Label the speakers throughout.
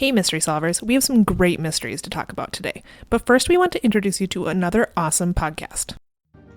Speaker 1: Hey mystery solvers, we have some great mysteries to talk about today. But first we want to introduce you to another awesome podcast.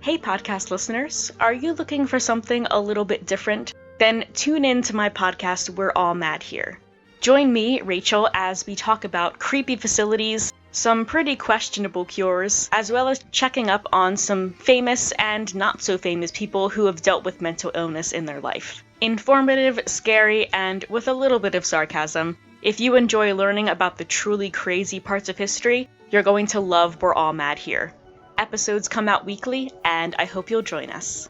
Speaker 2: Hey podcast listeners, are you looking for something a little bit different? Then tune in to my podcast, We're All Mad Here. Join me, Rachel, as we talk about creepy facilities, some pretty questionable cures, as well as checking up on some famous and not so famous people who have dealt with mental illness in their life. Informative, scary, and with a little bit of sarcasm. If you enjoy learning about the truly crazy parts of history, you're going to love We're All Mad Here. Episodes come out weekly, and I hope you'll join us.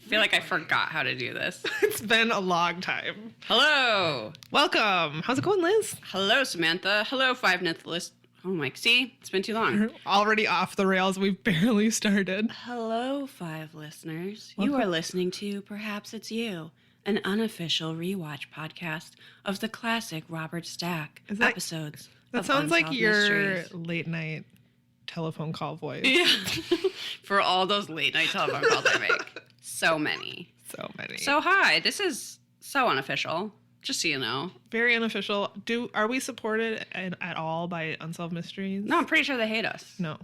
Speaker 3: I feel like I forgot how to do this.
Speaker 1: It's been a long time.
Speaker 3: Hello.
Speaker 1: Welcome. How's it going, Liz?
Speaker 3: Hello, Samantha. Hello, Five Ninth List. Oh my, see? It's been too long.
Speaker 1: We're already off the rails. We've barely started.
Speaker 3: Hello, Five listeners.
Speaker 1: Welcome.
Speaker 3: You are listening to Perhaps It's You, an unofficial rewatch podcast of the classic Robert Stack episodes.
Speaker 1: That
Speaker 3: of
Speaker 1: sounds like
Speaker 3: Unsolved
Speaker 1: your
Speaker 3: Mysteries.
Speaker 1: late night telephone call voice.
Speaker 3: Yeah. For all those late night telephone calls I make. So many.
Speaker 1: So many.
Speaker 3: So hi, this is so unofficial. Just so you know.
Speaker 1: Very unofficial. Are we supported at all by Unsolved Mysteries?
Speaker 3: No, I'm pretty sure they hate us.
Speaker 1: No.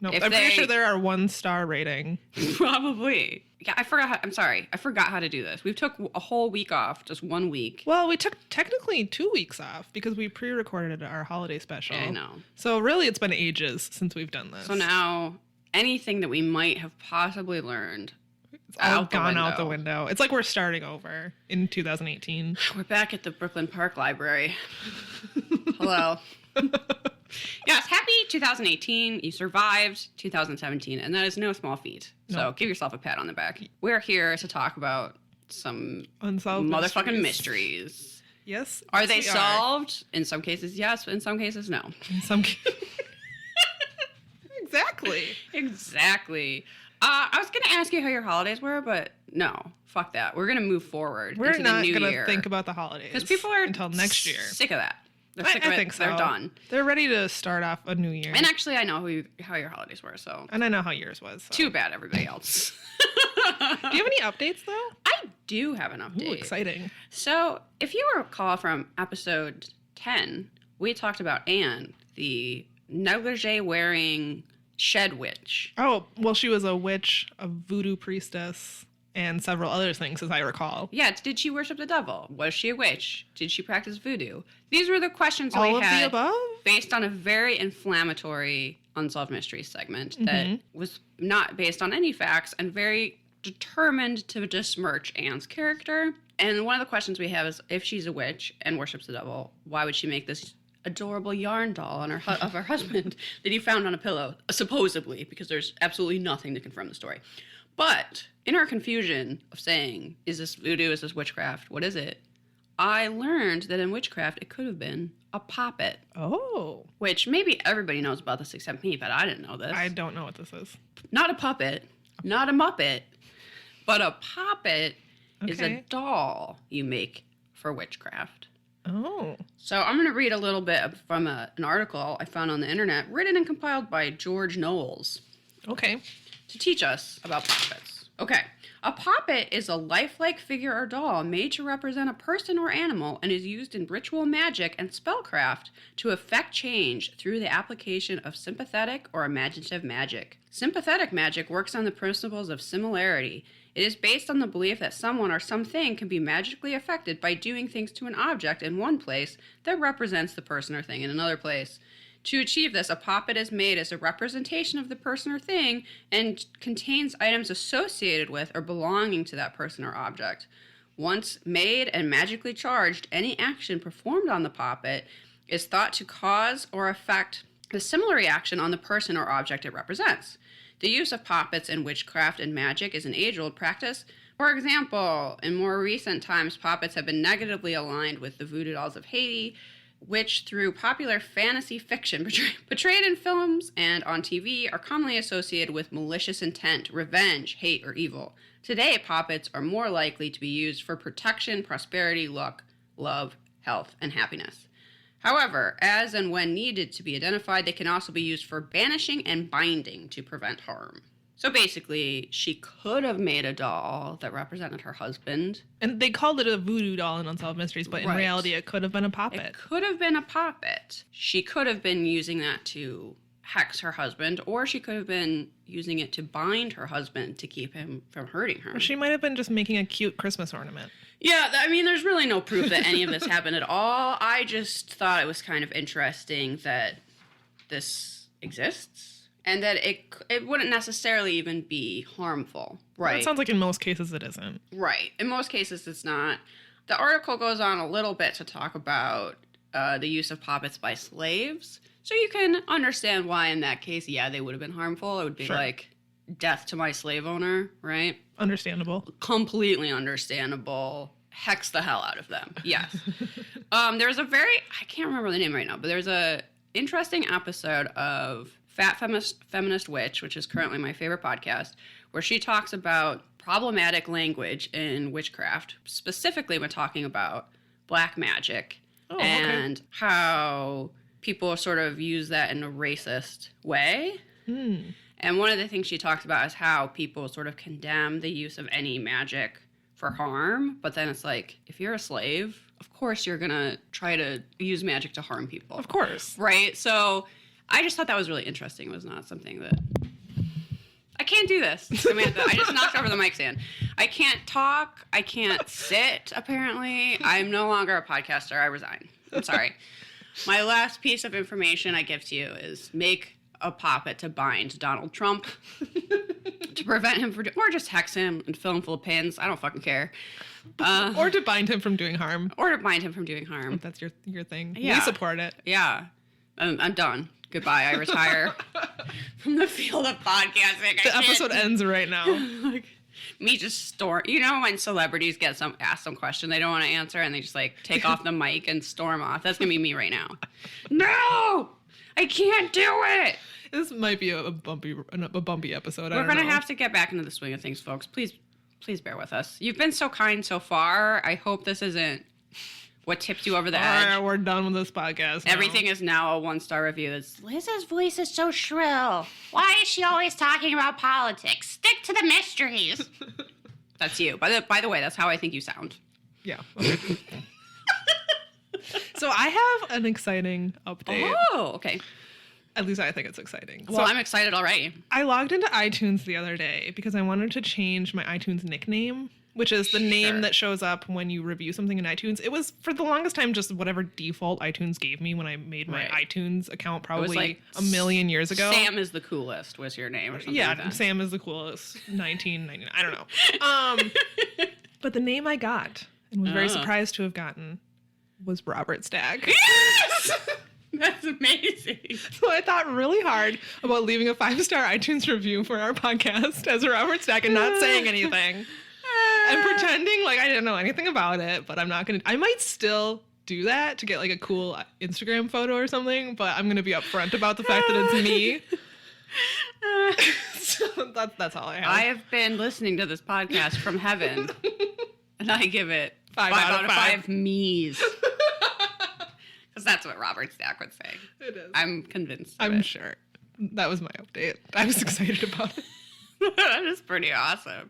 Speaker 1: I'm
Speaker 3: If
Speaker 1: pretty
Speaker 3: they-
Speaker 1: sure they're our 1-star rating.
Speaker 3: Probably. Yeah, I forgot. I'm sorry. I forgot how to do this. We took a whole week off, just 1 week.
Speaker 1: Well, we took technically 2 weeks off because we pre-recorded our holiday special.
Speaker 3: I know.
Speaker 1: So really, it's been ages since we've done this.
Speaker 3: So now, anything that we might have possibly learned,
Speaker 1: it's all
Speaker 3: out the
Speaker 1: gone out the
Speaker 3: window.
Speaker 1: window. It's like we're starting over in 2018.
Speaker 3: We're back at the Brooklyn Park Library. Hello. Yes, happy 2018. You survived 2017, and that is no small feat. So
Speaker 1: No.
Speaker 3: give yourself a pat on the back. We're here to talk about some
Speaker 1: Unsolved
Speaker 3: motherfucking mysteries.
Speaker 1: Yes.
Speaker 3: Are they
Speaker 1: we
Speaker 3: solved? In some cases, yes. In some cases, no.
Speaker 1: In some Exactly.
Speaker 3: Exactly. I was going to ask you how your holidays were, but no. Fuck that. We're going to move forward
Speaker 1: We're
Speaker 3: into the
Speaker 1: not
Speaker 3: new
Speaker 1: going
Speaker 3: year.
Speaker 1: to think about the holidays.
Speaker 3: Because people are
Speaker 1: until next year.
Speaker 3: sick of that. They're
Speaker 1: I
Speaker 3: sick of it.
Speaker 1: think so.
Speaker 3: They're done.
Speaker 1: They're ready to start off a new year.
Speaker 3: And actually, I know how your holidays were, so
Speaker 1: And I know how yours was. So.
Speaker 3: too bad everybody else.
Speaker 1: Do you have any updates, though?
Speaker 3: I do have an update.
Speaker 1: Ooh, exciting.
Speaker 3: So, if you recall from episode 10, we talked about Anne, the negligee-wearing shed witch.
Speaker 1: Oh, well, she was a witch, a voodoo priestess, and several other things, as I recall.
Speaker 3: Yeah, did she worship the devil? Was she a witch? Did she practice voodoo? These were the questions
Speaker 1: All
Speaker 3: we
Speaker 1: of
Speaker 3: had
Speaker 1: the above?
Speaker 3: based on a very inflammatory Unsolved Mysteries segment that was not based on any facts and very determined to besmirch Anne's character. And one of the questions we have is, if she's a witch and worships the devil, why would she make this adorable yarn doll on of her husband that he found on a pillow, supposedly, because there's absolutely nothing to confirm the story. But in our confusion of saying, is this voodoo, is this witchcraft, what is it? I learned that in witchcraft, it could have been a poppet,
Speaker 1: Oh.
Speaker 3: which maybe everybody knows about this except me, but I didn't know this.
Speaker 1: I don't know what this is.
Speaker 3: Not a puppet, not a muppet, but a poppet is a
Speaker 1: Okay.
Speaker 3: doll you make for witchcraft.
Speaker 1: Oh.
Speaker 3: So I'm going to read a little bit from an article I found on the internet, written and compiled by George Knowles,
Speaker 1: Okay.
Speaker 3: to teach us about poppets. Okay. A poppet is a lifelike figure or doll made to represent a person or animal and is used in ritual magic and spellcraft to effect change through the application of sympathetic or imaginative magic. Sympathetic magic works on the principles of similarity. It is based on the belief that someone or something can be magically affected by doing things to an object in one place that represents the person or thing in another place. To achieve this, a poppet is made as a representation of the person or thing and contains items associated with or belonging to that person or object. Once made and magically charged, any action performed on the poppet is thought to cause or affect a similar reaction on the person or object it represents. The use of poppets in witchcraft and magic is an age-old practice. For example, in more recent times, poppets have been negatively aligned with the voodoo dolls of Haiti, which through popular fantasy fiction portrayed in films and on TV are commonly associated with malicious intent, revenge, hate, or evil. Today, poppets are more likely to be used for protection, prosperity, luck, love, health, and happiness. However, as and when needed to be identified, they can also be used for banishing and binding to prevent harm. So basically, she could have made a doll that represented her husband.
Speaker 1: And they called it a voodoo doll in Unsolved Mysteries, but in
Speaker 3: Right.
Speaker 1: reality, it could have been a puppet.
Speaker 3: It could have been a puppet. She could have been using that to hex her husband, or she could have been using it to bind her husband to keep him from hurting her.
Speaker 1: Or she might have been just making a cute Christmas ornament.
Speaker 3: Yeah, I mean, there's really no proof that any of this happened at all. I just thought it was kind of interesting that this exists. And that it wouldn't necessarily even be harmful, right?
Speaker 1: Well, it sounds like in most cases it isn't.
Speaker 3: Right. In most cases, it's not. The article goes on a little bit to talk about the use of puppets by slaves. So you can understand why in that case, yeah, they would have been harmful. It would be like death to my slave owner, right?
Speaker 1: Understandable.
Speaker 3: Completely understandable. Hex the hell out of them. Yes. There's I can't remember the name right now, but there's a interesting episode of Fat Feminist Witch, which is currently my favorite podcast, where she talks about problematic language in witchcraft, specifically when talking about black magic and how people sort of use that in a racist way. And one of the things she talks about is how people sort of condemn the use of any magic for harm, but then it's like, if you're a slave, of course you're gonna try to use magic to harm people.
Speaker 1: Of course.
Speaker 3: Right? So I just thought that was really interesting. It was not something that... I can't do this, Samantha. I just knocked over the mic stand. I can't talk. I can't sit, apparently. I'm no longer a podcaster. I resign. I'm sorry. My last piece of information I give to you is make a puppet to bind Donald Trump to prevent him from... Or just hex him and fill him full of pins. I don't fucking care.
Speaker 1: Or to bind him from doing harm.
Speaker 3: Or to bind him from doing harm.
Speaker 1: If that's your thing.
Speaker 3: Yeah.
Speaker 1: We support it.
Speaker 3: Yeah. I'm done. Goodbye. I retire from the field of podcasting.
Speaker 1: The episode ends right now.
Speaker 3: Me just storm. You know when celebrities get asked some question they don't want to answer and they just like take off the mic and storm off? That's gonna be me right now. No, I can't do it.
Speaker 1: This might be a bumpy episode.
Speaker 3: We're gonna have to get back into the swing of things, folks. Please bear with us. You've been so kind so far. I hope this isn't what tipped you over the edge.
Speaker 1: All right, we're done with this podcast now.
Speaker 3: Everything is now a 1-star review. It's, Liz's voice is so shrill. Why is she always talking about politics? Stick to the mysteries. That's you. By the way, that's how I think you sound.
Speaker 1: Yeah. Okay. So I have an exciting update.
Speaker 3: Oh, okay.
Speaker 1: At least I think it's exciting.
Speaker 3: Well, I'm excited already.
Speaker 1: I logged into iTunes the other day because I wanted to change my iTunes nickname, which is the name that shows up when you review something in iTunes. It was, for the longest time, just whatever default iTunes gave me when I made my iTunes account probably like a million years ago.
Speaker 3: Sam is the coolest was your name or something like that.
Speaker 1: Sam is the coolest. 1999. I don't know. But the name I got, and was very surprised to have gotten, was Robert Stack.
Speaker 3: Yes! That's amazing.
Speaker 1: So I thought really hard about leaving a 5-star iTunes review for our podcast as Robert Stack and not saying anything. And pretending like I didn't know anything about it, but I'm not going to... I might still do that to get like a cool Instagram photo or something, but I'm going to be upfront about the fact that it's me. So that's all I have.
Speaker 3: I have been listening to this podcast from heaven, and I give it 5 out of 5 me's. Because that's what Robert Stack would say.
Speaker 1: It is.
Speaker 3: I'm convinced.
Speaker 1: I'm sure. That was my update. I was excited about it.
Speaker 3: That is pretty awesome.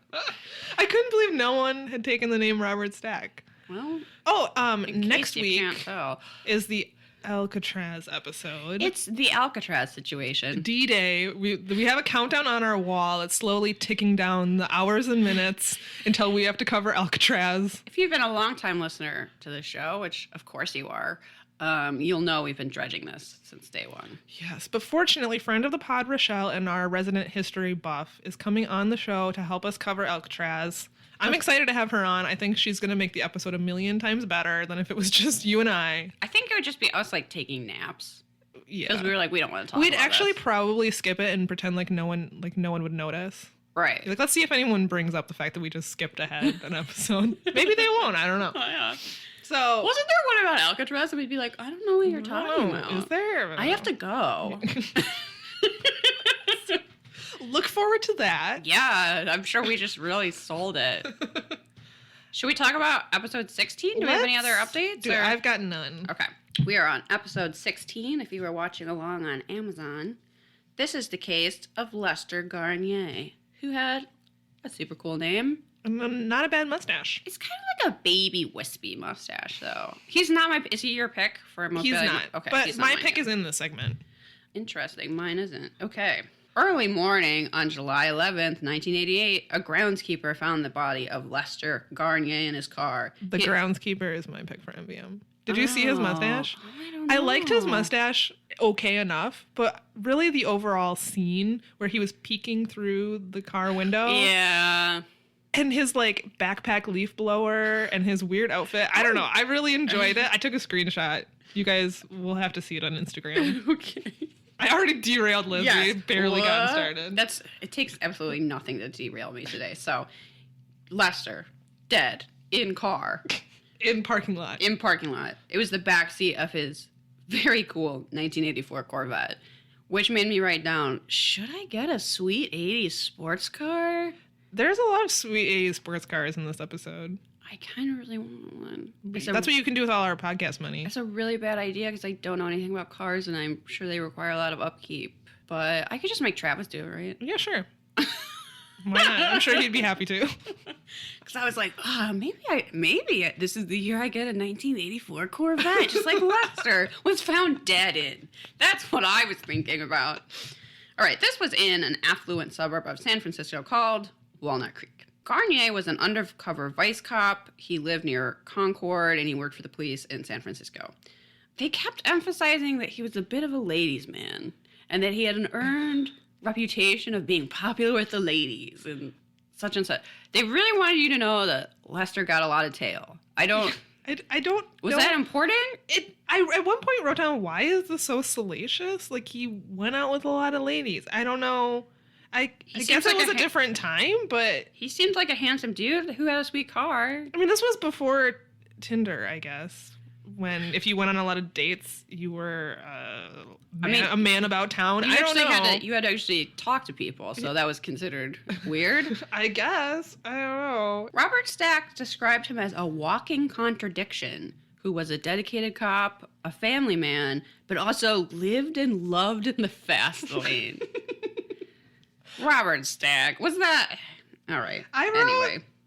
Speaker 1: I couldn't believe no one had taken the name Robert Stack.
Speaker 3: Well,
Speaker 1: next week
Speaker 3: can't tell.
Speaker 1: is the Alcatraz episode.
Speaker 3: It's the Alcatraz situation.
Speaker 1: D-Day. We have a countdown on our wall. It's slowly ticking down the hours and minutes until we have to cover Alcatraz.
Speaker 3: If you've been a longtime listener to the show, which of course you are, you'll know we've been dredging this since day one.
Speaker 1: Yes, but fortunately, friend of the pod, Rochelle, and our resident history buff, is coming on the show to help us cover Alcatraz. I'm excited to have her on. I think she's going to make the episode a million times better than if it was just you and I.
Speaker 3: I think it would just be us, like, taking naps.
Speaker 1: Yeah.
Speaker 3: Because we were like, we don't want to talk
Speaker 1: We'd
Speaker 3: about
Speaker 1: actually
Speaker 3: this.
Speaker 1: probably skip it and pretend like no one would notice.
Speaker 3: Right.
Speaker 1: Like, let's see if anyone brings up the fact that we just skipped ahead an episode. Maybe they won't. I don't know.
Speaker 3: Oh, yeah.
Speaker 1: So
Speaker 3: wasn't there one about Alcatraz? And we'd be like, I don't know what you're talking about.
Speaker 1: Is there?
Speaker 3: I have to go.
Speaker 1: Look forward to that.
Speaker 3: Yeah, I'm sure we just really sold it. Should we talk about episode 16? Do we have any other updates?
Speaker 1: I've got none.
Speaker 3: Okay. We are on episode 16, if you were watching along on Amazon. This is the case of Lester Garnier, who had a super cool name.
Speaker 1: Not a bad mustache.
Speaker 3: It's kind of like a baby wispy mustache, though. He's not my... Is he your pick for most...
Speaker 1: He's not.
Speaker 3: Okay,
Speaker 1: but
Speaker 3: he's not
Speaker 1: my pick is in this segment.
Speaker 3: Interesting. Mine isn't. Okay. Early morning on July 11th, 1988, a groundskeeper found the body of Lester Garnier in his car.
Speaker 1: The groundskeeper is my pick for MVM. Did you see his mustache?
Speaker 3: I don't know.
Speaker 1: I liked his mustache okay enough, but really the overall scene where he was peeking through the car window.
Speaker 3: Yeah.
Speaker 1: And his like backpack leaf blower and his weird outfit. I don't know. I really enjoyed it. I took a screenshot. You guys will have to see it on Instagram.
Speaker 3: Okay.
Speaker 1: I already derailed Liz.
Speaker 3: Yes.
Speaker 1: We barely gotten started.
Speaker 3: It takes absolutely nothing to derail me today. So, Lester, dead, in car.
Speaker 1: In parking lot.
Speaker 3: In parking lot. It was the backseat of his very cool 1984 Corvette, which made me write down, should I get a sweet 80s sports car?
Speaker 1: There's a lot of sweet 80s sports cars in this episode.
Speaker 3: I kind of really want one.
Speaker 1: That's what you can do with all our podcast money.
Speaker 3: That's a really bad idea because I don't know anything about cars and I'm sure they require a lot of upkeep. But I could just make Travis do it, right?
Speaker 1: Yeah, sure. Why not? I'm sure he'd be happy to.
Speaker 3: Because I was like, maybe this is the year I get a 1984 Corvette, just like Lester was found dead in. That's what I was thinking about. All right, this was in an affluent suburb of San Francisco called Walnut Creek. Garnier was an undercover vice cop. He lived near Concord, and he worked for the police in San Francisco. They kept emphasizing that he was a bit of a ladies' man, and that he had an earned reputation of being popular with the ladies, and such. They really wanted you to know that Lester got a lot of tail. I don't... Was that important?
Speaker 1: I at one point wrote down, why is this so salacious? Like, he went out with a lot of ladies. I don't know... I guess it was a different time, but...
Speaker 3: He seemed like a handsome dude who had a sweet car.
Speaker 1: I mean, this was before Tinder, I guess. When, if you went on a lot of dates, you were a man about town. I don't know.
Speaker 3: You had to actually talk to people, so that was considered weird.
Speaker 1: I guess. I don't know.
Speaker 3: Robert Stack described him as a walking contradiction who was a dedicated cop, a family man, but also lived and loved in the fast lane. Robert Stack. Was that... All right.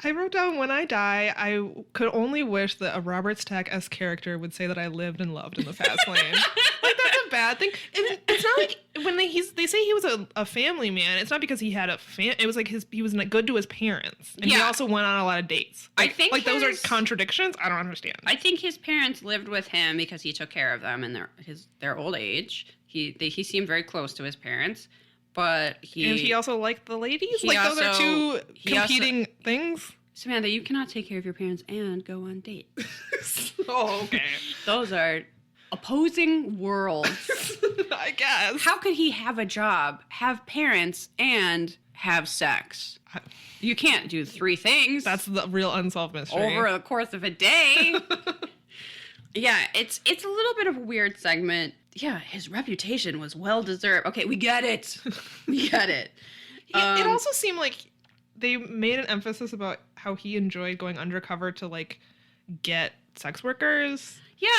Speaker 1: I wrote down, when I die, I could only wish that a Robert Stack-esque character would say that I lived and loved in the fast lane. Like, that's a bad thing. And it's not like when they say he was a family man, it's not because he had it was like he was good to his parents. And he also went on a lot of dates. Like, those are contradictions. I don't understand.
Speaker 3: I think his parents lived with him because he took care of them in their old age. He seemed very close to his parents. But he
Speaker 1: also liked the ladies? Those are two competing things?
Speaker 3: Samantha, you cannot take care of your parents and go on dates.
Speaker 1: Oh, okay.
Speaker 3: Those are opposing worlds.
Speaker 1: I guess.
Speaker 3: How could he have a job, have parents, and have sex? You can't do three things.
Speaker 1: That's the real unsolved mystery.
Speaker 3: Over the course of a day. Yeah, it's a little bit of a weird segment. Yeah, his reputation was well-deserved. Okay, we get it. We get it.
Speaker 1: It also seemed like they made an emphasis about how he enjoyed going undercover to, like, get sex workers.
Speaker 3: Yeah.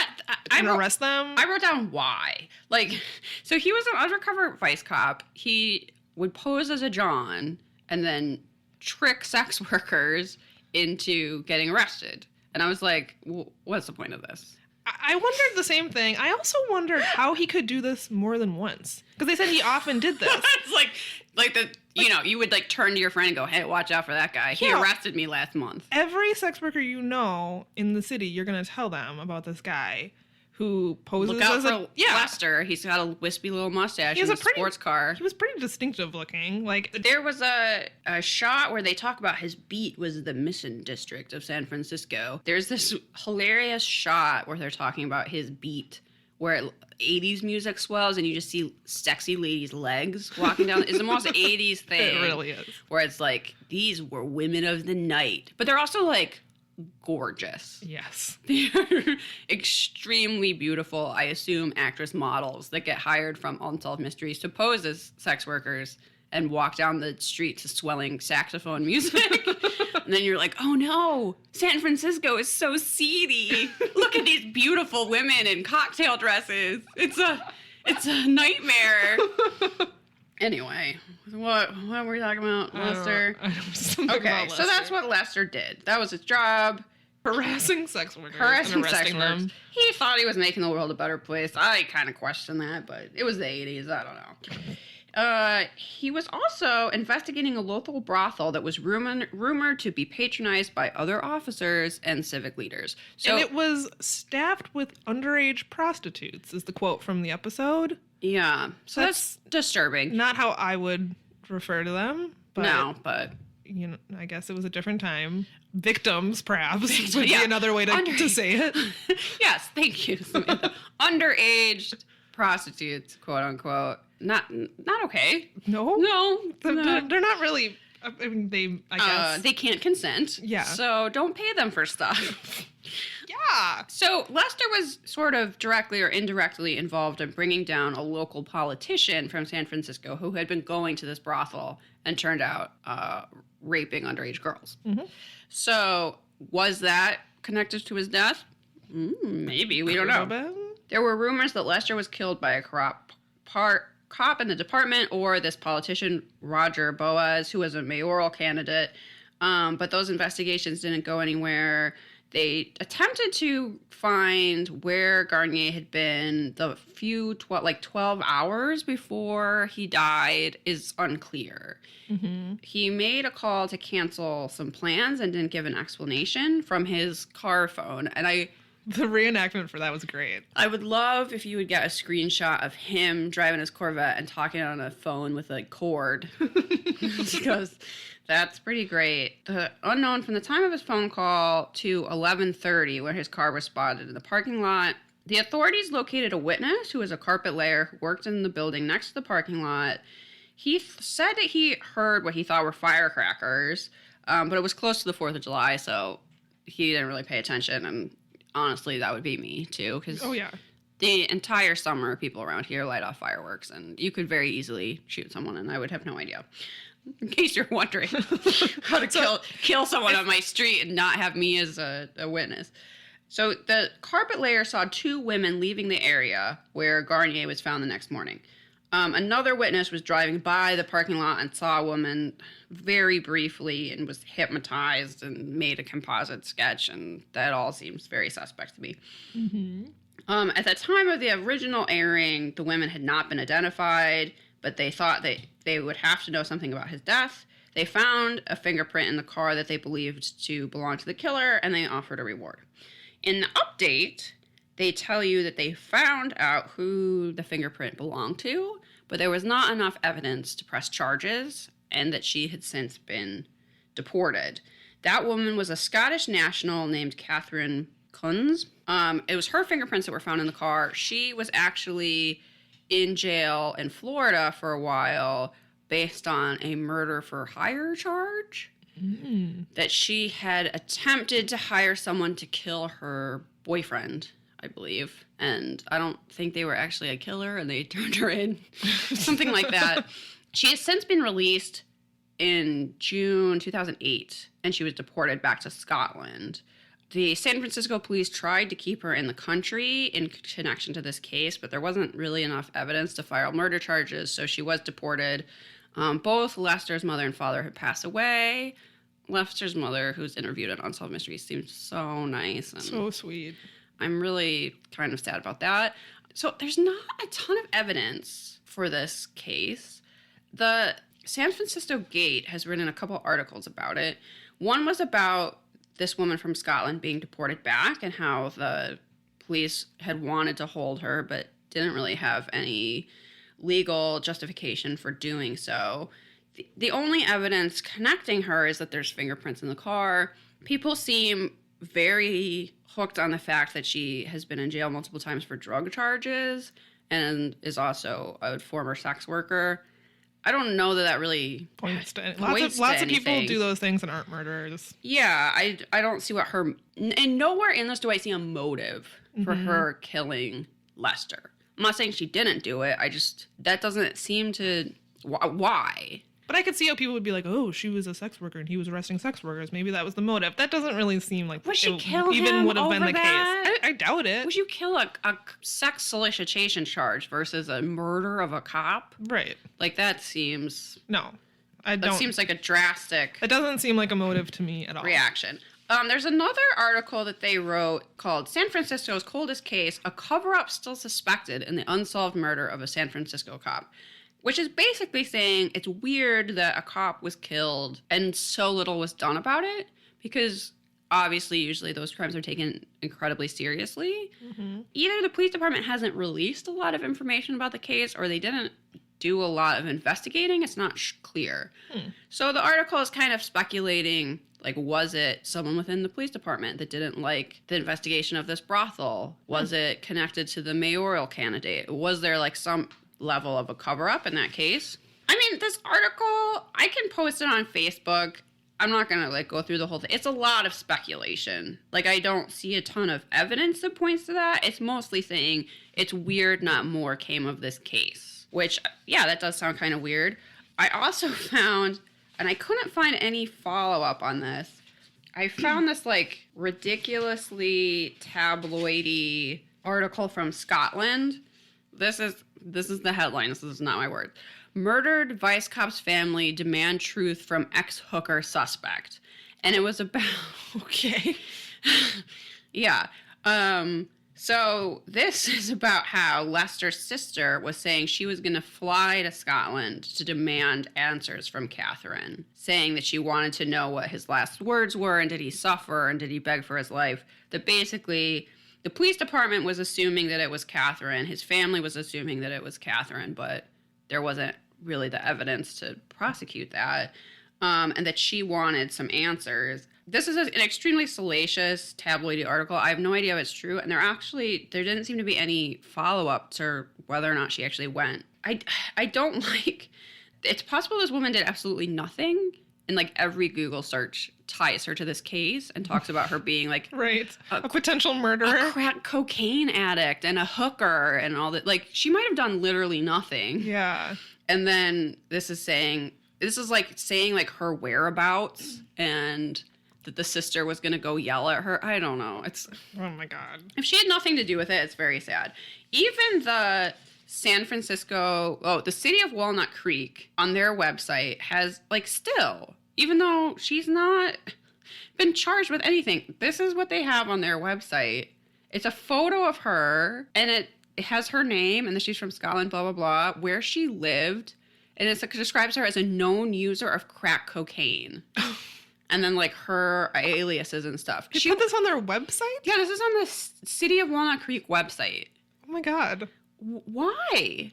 Speaker 1: And arrest them.
Speaker 3: I wrote down why. Like, so he was an undercover vice cop. He would pose as a John and then trick sex workers into getting arrested. And I was like, what's the point of this?
Speaker 1: I wondered the same thing. I also wondered how he could do this more than once. Because they said he often did this.
Speaker 3: It's you would like turn to your friend and go, hey, watch out for that guy. He arrested me last month.
Speaker 1: Every sex worker you know in the city, you're going to tell them about this guy who poses
Speaker 3: Look out
Speaker 1: as
Speaker 3: for Lester. He's got a wispy little mustache in a sports car.
Speaker 1: He was pretty distinctive looking. Like,
Speaker 3: there was a shot where they talk about his beat was the Mission District of San Francisco. There's this hilarious shot where they're talking about his beat, where 80s music swells and you just see sexy ladies' legs walking down. It's the most 80s thing.
Speaker 1: It really is.
Speaker 3: Where it's like, these were women of the night. But they're also like gorgeous.
Speaker 1: Yes.
Speaker 3: They're extremely beautiful, I assume, actress models that get hired from Unsolved Mysteries to pose as sex workers and walk down the street to swelling saxophone music. And then you're like, oh no, San Francisco is so seedy. Look at these beautiful women in cocktail dresses. It's a nightmare. Anyway, what were we talking about? Lester? Okay, so that's what Lester did. That was his job.
Speaker 1: Harassing sex workers and
Speaker 3: Harassing sex
Speaker 1: arresting
Speaker 3: workers.
Speaker 1: them.
Speaker 3: He thought he was making the world a better place. I kind of question that, but it was the 80s. I don't know. He was also investigating a local brothel that was rumored to be patronized by other officers and civic leaders. So,
Speaker 1: and it was staffed with underage prostitutes, is the quote from the episode.
Speaker 3: Yeah. So that's disturbing.
Speaker 1: Not how I would refer to them. But,
Speaker 3: no, but...
Speaker 1: You know, I guess it was a different time. Victims, perhaps, would be another way to say it.
Speaker 3: Yes, thank you, Samantha. Underaged prostitutes, quote unquote. Not okay.
Speaker 1: No. They're not really. I mean, I guess
Speaker 3: they can't consent.
Speaker 1: Yeah.
Speaker 3: So don't pay them for stuff.
Speaker 1: Yeah.
Speaker 3: So Lester was sort of directly or indirectly involved in bringing down a local politician from San Francisco who had been going to this brothel and turned out raping underage girls. Mm-hmm. So was that connected to his death? Maybe. We don't know. There were rumors that Lester was killed by a cop in the department or this politician, Roger Boaz, who was a mayoral candidate. But those investigations didn't go anywhere. They attempted to find where Garnier had been the 12 hours before he died is unclear. Mm-hmm. He made a call to cancel some plans and didn't give an explanation from his car phone. And
Speaker 1: the reenactment for that was great.
Speaker 3: I would love if you would get a screenshot of him driving his Corvette and talking on a phone with a cord. Because that's pretty great. The unknown from the time of his phone call to 11:30 when his car was spotted in the parking lot. The authorities located a witness who was a carpet layer who worked in the building next to the parking lot. He said that he heard what he thought were firecrackers, but it was close to the 4th of July, so he didn't really pay attention. And honestly, that would be me too, because the entire summer people around here light off fireworks, and you could very easily shoot someone, and I would have no idea. In case you're wondering how to kill someone on my street and not have me as a witness. So the carpet layer saw 2 women leaving the area where Garnier was found the next morning. Another witness was driving by the parking lot and saw a woman very briefly and was hypnotized and made a composite sketch, and that all seems very suspect to me. Mm-hmm. At the time of the original airing, the women had not been identified, but they thought that they would have to know something about his death. They found a fingerprint in the car that they believed to belong to the killer, and they offered a reward. In the update, they tell you that they found out who the fingerprint belonged to, but there was not enough evidence to press charges, and that she had since been deported. That woman was a Scottish national named Catherine Kunz. It was her fingerprints that were found in the car. She was actually in jail in Florida for a while based on a murder for hire charge. That she had attempted to hire someone to kill her boyfriend, I believe. And I don't think they were actually a killer and they turned her in. Something like that. She has since been released in June 2008, and she was deported back to Scotland. The San Francisco police tried to keep her in the country in connection to this case, but there wasn't really enough evidence to file murder charges, so she was deported. Both Lester's mother and father had passed away. Lester's mother, who's interviewed at Unsolved Mysteries, seems so nice. And
Speaker 1: so sweet.
Speaker 3: I'm really kind of sad about that. So there's not a ton of evidence for this case. The San Francisco Gate has written a couple articles about it. One was about this woman from Scotland being deported back and how the police had wanted to hold her but didn't really have any legal justification for doing so. The only evidence connecting her is that there's fingerprints in the car. People seem very hooked on the fact that she has been in jail multiple times for drug charges and is also a former sex worker. I don't know that really
Speaker 1: points to anything. Lots of people do those things and aren't murderers.
Speaker 3: Yeah, I don't see what her... And nowhere in this do I see a motive for her killing Lester. I'm not saying she didn't do it. That doesn't seem to... Why?
Speaker 1: But I could see how people would be like, oh, she was a sex worker and he was arresting sex workers. Maybe that was the motive. That doesn't really seem like
Speaker 3: Would she
Speaker 1: it
Speaker 3: kill
Speaker 1: even
Speaker 3: him
Speaker 1: would have been
Speaker 3: over
Speaker 1: the
Speaker 3: that?
Speaker 1: case. I doubt it.
Speaker 3: Would you kill a sex solicitation charge versus a murder of a cop?
Speaker 1: Right.
Speaker 3: Like, that seems...
Speaker 1: No. I don't.
Speaker 3: That seems like a drastic
Speaker 1: It doesn't seem like a motive to me at all.
Speaker 3: reaction. There's another article that they wrote called San Francisco's Coldest Case, a cover-up still suspected in the unsolved murder of a San Francisco cop, which is basically saying it's weird that a cop was killed and so little was done about it, because obviously usually those crimes are taken incredibly seriously.
Speaker 1: Mm-hmm.
Speaker 3: Either the police department hasn't released a lot of information about the case or they didn't do a lot of investigating. It's not clear. So the article is kind of speculating, like, was it someone within the police department that didn't like the investigation of this brothel? Was it connected to the mayoral candidate? Was there like some level of a cover-up in that case? I mean, this article, I can post it on Facebook. I'm not going to like go through the whole thing. It's a lot of speculation. Like, I don't see a ton of evidence that points to that. It's mostly saying it's weird not more came of this case, which, yeah, that does sound kind of weird. I also found, and I couldn't find any follow-up on this, I found this like ridiculously tabloidy article from Scotland. This is the headline. This is not my word. Murdered vice cop's family demand truth from ex-hooker suspect. And it was about...
Speaker 1: Okay.
Speaker 3: Yeah. So this is about how Lester's sister was saying she was going to fly to Scotland to demand answers from Catherine, saying that she wanted to know what his last words were and did he suffer and did he beg for his life. That basically the police department was assuming that it was Catherine. His family was assuming that it was Catherine, but there wasn't really the evidence to prosecute that, and that she wanted some answers. This is an extremely salacious tabloidy article. I have no idea if it's true, and there didn't seem to be any follow-up to whether or not she actually went. I don't like... It's possible this woman did absolutely nothing, and like every Google search ties her to this case and talks about her being like
Speaker 1: Right. A potential murderer.
Speaker 3: a crack cocaine addict and a hooker and all that. Like, she might have done literally nothing.
Speaker 1: Yeah.
Speaker 3: And then this is like saying like her whereabouts and that the sister was going to go yell at her. I don't know.
Speaker 1: Oh my God.
Speaker 3: If she had nothing to do with it, it's very sad. Even the the city of Walnut Creek on their website has like still, even though she's not been charged with anything, this is what they have on their website. It's a photo of her and it has her name and that she's from Scotland, blah, blah, blah, where she lived. And it describes her as a known user of crack cocaine. And then like her aliases and stuff.
Speaker 1: She put this on their website?
Speaker 3: Yeah, this is on the City of Walnut Creek website.
Speaker 1: Oh my God.
Speaker 3: Why?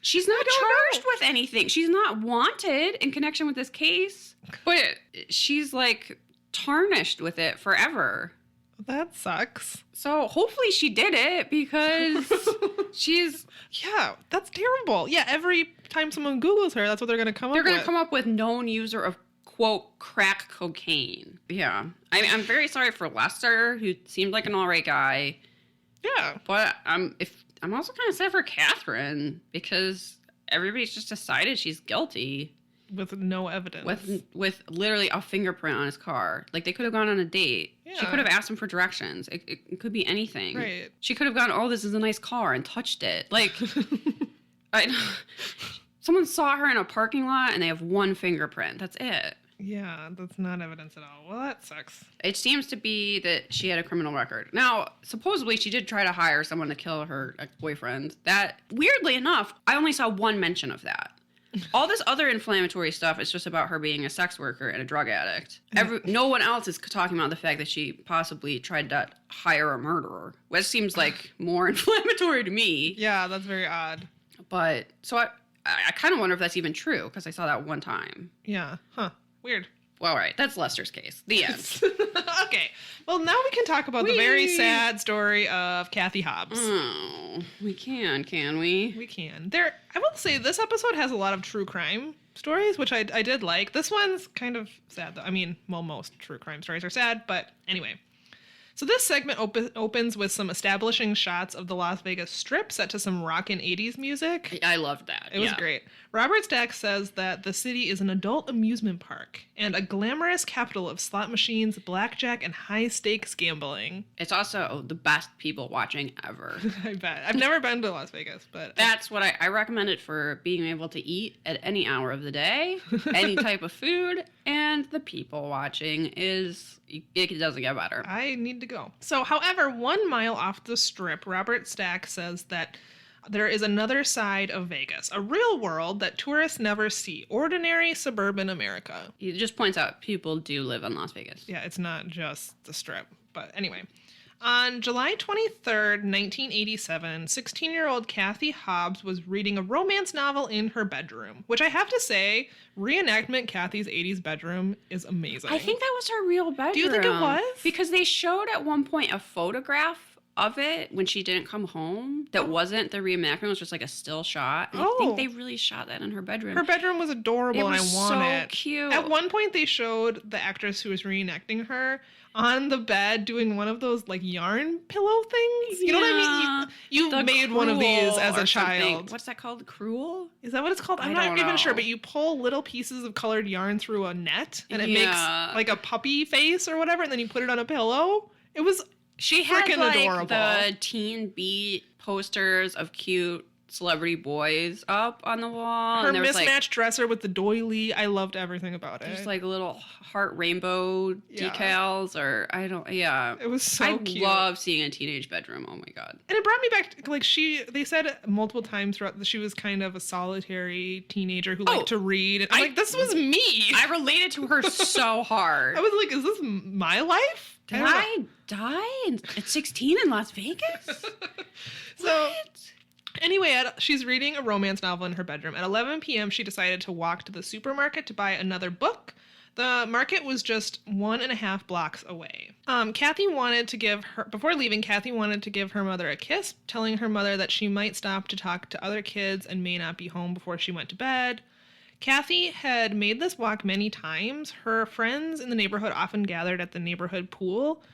Speaker 3: She's not charged with anything. She's not wanted in connection with this case. But she's like tarnished with it forever.
Speaker 1: That sucks.
Speaker 3: So hopefully she did it because she's...
Speaker 1: Yeah, that's terrible. Yeah, every time someone Googles her, that's what they're going to come up with.
Speaker 3: They're going to come up with known user of, quote, crack cocaine. Yeah. I'm very sorry for Lester, who seemed like an all right guy.
Speaker 1: Yeah.
Speaker 3: But I'm also kind of sad for Catherine because everybody's just decided she's guilty.
Speaker 1: With no evidence.
Speaker 3: With literally a fingerprint on his car. Like, they could have gone on a date.
Speaker 1: Yeah.
Speaker 3: She could have asked him for directions. It could be anything.
Speaker 1: Right.
Speaker 3: She could have gone, oh, this is a nice car, and touched it. Like, someone saw her in a parking lot, and they have one fingerprint. That's it.
Speaker 1: Yeah, that's not evidence at all. Well, that sucks.
Speaker 3: It seems to be that she had a criminal record. Now, supposedly, she did try to hire someone to kill her ex-boyfriend. That, weirdly enough, I only saw one mention of that. All this other inflammatory stuff is just about her being a sex worker and a drug addict. No one else is talking about the fact that she possibly tried to hire a murderer, which seems like more inflammatory to me.
Speaker 1: Yeah, that's very odd.
Speaker 3: But, so I kind of wonder if that's even true, because I saw that one time.
Speaker 1: Yeah. Huh. Weird.
Speaker 3: Well, all right. That's Lester's case. The end.
Speaker 1: Okay. Well, now we can talk about the very sad story of Kathy Hobbs.
Speaker 3: Oh, we can we?
Speaker 1: We can. I will say this episode has a lot of true crime stories, which I did like. This one's kind of sad, though. I mean, well, most true crime stories are sad, but anyway. So this segment opens with some establishing shots of the Las Vegas Strip set to some rockin' 80s music.
Speaker 3: I loved that.
Speaker 1: It was great. Robert Stack says that the city is an adult amusement park and a glamorous capital of slot machines, blackjack, and high-stakes gambling.
Speaker 3: It's also the best people watching ever.
Speaker 1: I bet. I've never been to Las Vegas, but...
Speaker 3: That's what I recommend it for being able to eat at any hour of the day, any type of food, and the people watching it doesn't get better.
Speaker 1: I need to go. So, however, 1 mile off the Strip, Robert Stack says that there is another side of Vegas, a real world that tourists never see, ordinary suburban America.
Speaker 3: He just points out people do live in Las Vegas.
Speaker 1: Yeah, it's not just the Strip. But anyway, on July 23rd, 1987, 16-year-old Kathy Hobbs was reading a romance novel in her bedroom, which I have to say, reenactment Kathy's 80s bedroom is amazing.
Speaker 3: I think that was her real bedroom.
Speaker 1: Do you think it was?
Speaker 3: Because they showed at one point a photograph of it when she didn't come home that wasn't the reenactment. It was just like a still shot. And I think they really shot that in her bedroom.
Speaker 1: Her bedroom was adorable, and I want it.
Speaker 3: So cute.
Speaker 1: At one point, they showed the actress who was reenacting her on the bed doing one of those like yarn pillow things. You know what I mean? You made one of these as a child.
Speaker 3: What's that called? Cruel?
Speaker 1: Is that what it's called? I'm not even sure, but you pull little pieces of colored yarn through a net, and it makes like a puppy face or whatever, and then you put it on a pillow. It was
Speaker 3: She had like
Speaker 1: adorable.
Speaker 3: the Teen Beat posters of cute celebrity boys up on the wall.
Speaker 1: Her
Speaker 3: and there was
Speaker 1: mismatched dresser with the doily. I loved everything about it.
Speaker 3: There's like little heart rainbow decals, or
Speaker 1: It was so cute.
Speaker 3: I love seeing a teenage bedroom. Oh my god.
Speaker 1: And it brought me back to, like, they said multiple times throughout that she was kind of a solitary teenager who liked to read. And I'm like, this was me.
Speaker 3: I related to her so hard.
Speaker 1: I was like, is this my life?
Speaker 3: Did I die at 16 in Las Vegas?
Speaker 1: So anyway, she's reading a romance novel in her bedroom. At 11 p.m., she decided to walk to the supermarket to buy another book. The market was just 1.5 blocks away. Before leaving, Kathy wanted to give her mother a kiss, telling her mother that she might stop to talk to other kids and may not be home before she went to bed. Kathy had made this walk many times. Her friends in the neighborhood often gathered at the neighborhood pool.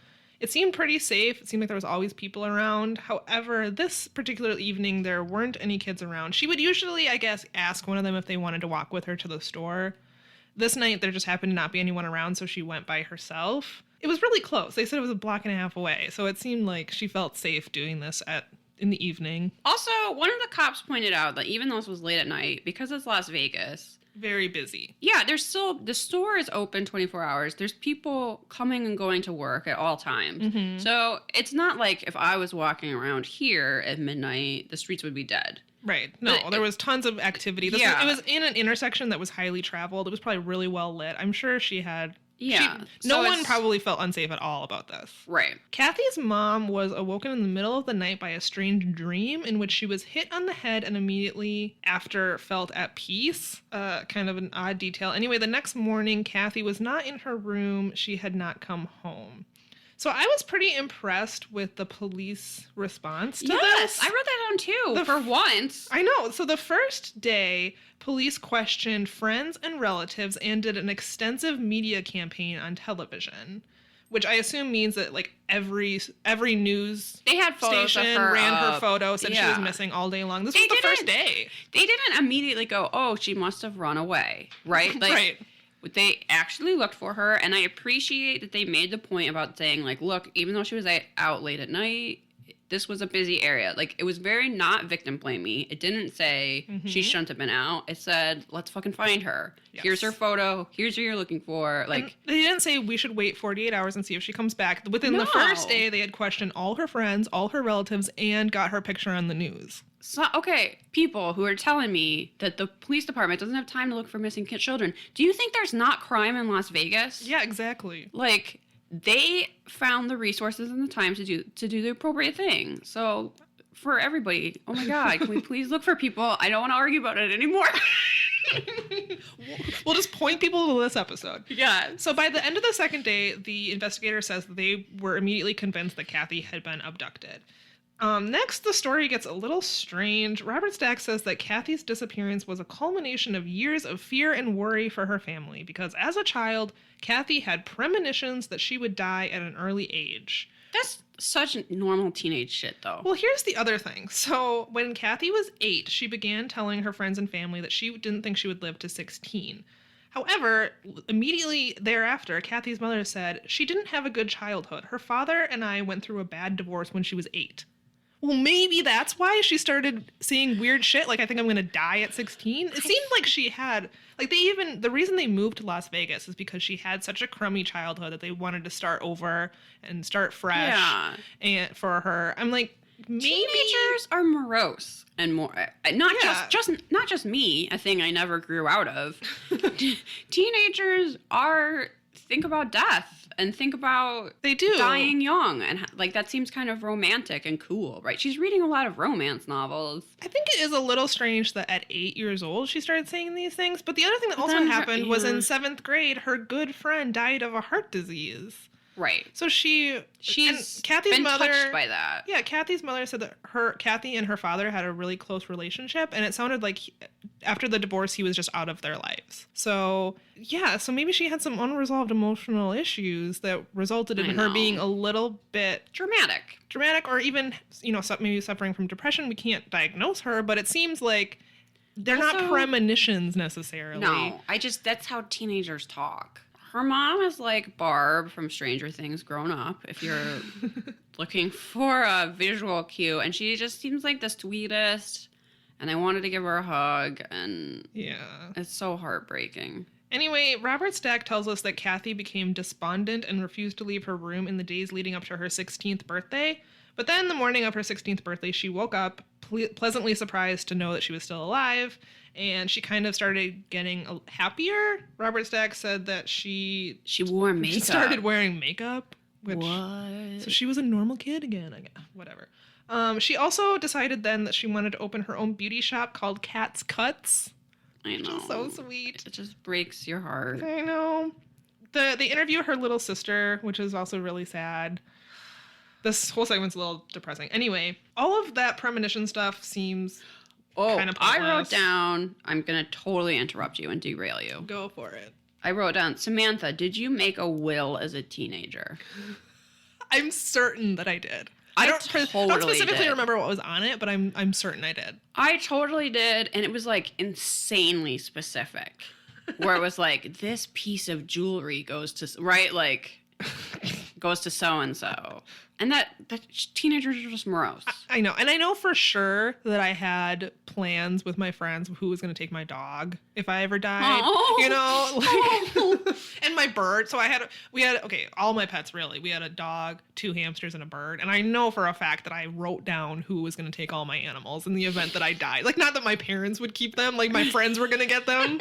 Speaker 1: It seemed pretty safe. It seemed like there was always people around. However, this particular evening, there weren't any kids around. She would usually, I guess, ask one of them if they wanted to walk with her to the store. This night, there just happened to not be anyone around, so she went by herself. It was really close. They said it was 1.5 blocks away, so it seemed like she felt safe doing this in the evening.
Speaker 3: Also, one of the cops pointed out that even though this was late at night, because it's Las Vegas...
Speaker 1: Very busy.
Speaker 3: Yeah, the store is open 24 hours. There's people coming and going to work at all times. Mm-hmm. So it's not like if I was walking around here at midnight, the streets would be dead.
Speaker 1: Right. No, there was tons of activity. It was in an intersection that was highly traveled. It was probably really well lit. I'm sure she had...
Speaker 3: Yeah.
Speaker 1: No one probably felt unsafe at all about this.
Speaker 3: Right.
Speaker 1: Kathy's mom was awoken in the middle of the night by a strange dream in which she was hit on the head and immediately after felt at peace. Kind of an odd detail. Anyway, the next morning, Kathy was not in her room. She had not come home. So I was pretty impressed with the police response to this.
Speaker 3: Yes, I wrote that down too, for once.
Speaker 1: I know. So the first day, police questioned friends and relatives and did an extensive media campaign on television, which I assume means that like every news
Speaker 3: they had
Speaker 1: station ran her photo, said she was missing all day long. This was the first day.
Speaker 3: They didn't immediately go, oh, she must have run away, right? Like,
Speaker 1: right.
Speaker 3: They actually looked for her, and I appreciate that they made the point about saying, like, look, even though she was out late at night, this was a busy area. Like, it was very not victim blamey. It didn't say she shouldn't have been out. It said, let's fucking find her. Yes. Here's her photo. Here's who you're looking for. Like, and
Speaker 1: they didn't say we should wait 48 hours and see if she comes back. Within the first day, they had questioned all her friends, all her relatives, and got her picture on the news.
Speaker 3: So, okay, people who are telling me that the police department doesn't have time to look for missing children, do you think there's not crime in Las Vegas?
Speaker 1: Yeah, exactly.
Speaker 3: Like, they found the resources and the time to do the appropriate thing. So, for everybody, oh my God, can we please look for people? I don't want to argue about it anymore.
Speaker 1: We'll just point people to this episode.
Speaker 3: Yeah.
Speaker 1: So by the end of the second day, the investigator says that they were immediately convinced that Kathy had been abducted. Next, the story gets a little strange. Robert Stack says that Kathy's disappearance was a culmination of years of fear and worry for her family because as a child, Kathy had premonitions that she would die at an early age.
Speaker 3: That's such normal teenage shit, though.
Speaker 1: Well, here's the other thing. So when Kathy was 8, she began telling her friends and family that she didn't think she would live to 16. However, immediately thereafter, Kathy's mother said she didn't have a good childhood. Her father and I went through a bad divorce when she was 8. Well, maybe that's why she started seeing weird shit. Like, I think I'm going to die at 16. It seemed like she had, like, the reason they moved to Las Vegas is because she had such a crummy childhood that they wanted to start over and start fresh.
Speaker 3: Yeah.
Speaker 1: And for her, I'm like, maybe.
Speaker 3: Teenagers are morose and more, not just me, a thing I never grew out of. Teenagers think about death and think about
Speaker 1: They do.
Speaker 3: dying young, and like that seems kind of romantic and cool, right? She's reading a lot of romance novels.
Speaker 1: I think it is a little strange that at 8 years old she started saying these things. But the other thing that also happened was in 7th grade, her good friend died of a heart disease.
Speaker 3: Right.
Speaker 1: So she's Kathy's
Speaker 3: been
Speaker 1: mother
Speaker 3: touched by that.
Speaker 1: Yeah, Kathy's mother said that Kathy and her father had a really close relationship, and it sounded like after the divorce he was just out of their lives. So yeah, so maybe she had some unresolved emotional issues that resulted in her being a little bit dramatic, or even maybe suffering from depression. We can't diagnose her, but it seems like they're not premonitions necessarily.
Speaker 3: No, that's how teenagers talk. Her mom is like Barb from Stranger Things grown up, if you're looking for a visual cue. And she just seems like the sweetest. And I wanted to give her a hug. And
Speaker 1: yeah,
Speaker 3: it's so heartbreaking.
Speaker 1: Anyway, Robert Stack tells us that Kathy became despondent and refused to leave her room in the days leading up to her 16th birthday. But then the morning of her 16th birthday, she woke up pleasantly surprised to know that she was still alive. And she kind of started getting happier. Robert Stack said that she
Speaker 3: wore makeup.
Speaker 1: She started wearing makeup.
Speaker 3: What?
Speaker 1: So she was a normal kid again, I guess. Whatever. She also decided then that she wanted to open her own beauty shop called Cat's Cuts.
Speaker 3: I know.
Speaker 1: Which is so sweet.
Speaker 3: It just breaks your heart.
Speaker 1: I know. They interview her little sister, which is also really sad. This whole segment's a little depressing. Anyway, all of that premonition stuff seems kind of pointless.
Speaker 3: I wrote down, I'm going to totally interrupt you and derail you.
Speaker 1: Go for it.
Speaker 3: I wrote down, Samantha, did you make a will as a teenager?
Speaker 1: I'm certain that I did. I don't specifically remember what was on it, but I'm certain I did.
Speaker 3: I totally did, and it was like insanely specific. Where it was like, this piece of jewelry goes to so and so. And that teenagers are just morose.
Speaker 1: I know. And I know for sure that I had plans with my friends who was going to take my dog if I ever died. And my bird. So we had all my pets really. We had a dog, 2 hamsters, and a bird. And I know for a fact that I wrote down who was going to take all my animals in the event that I died. Like, not that my parents would keep them. Like, my friends were going to get them.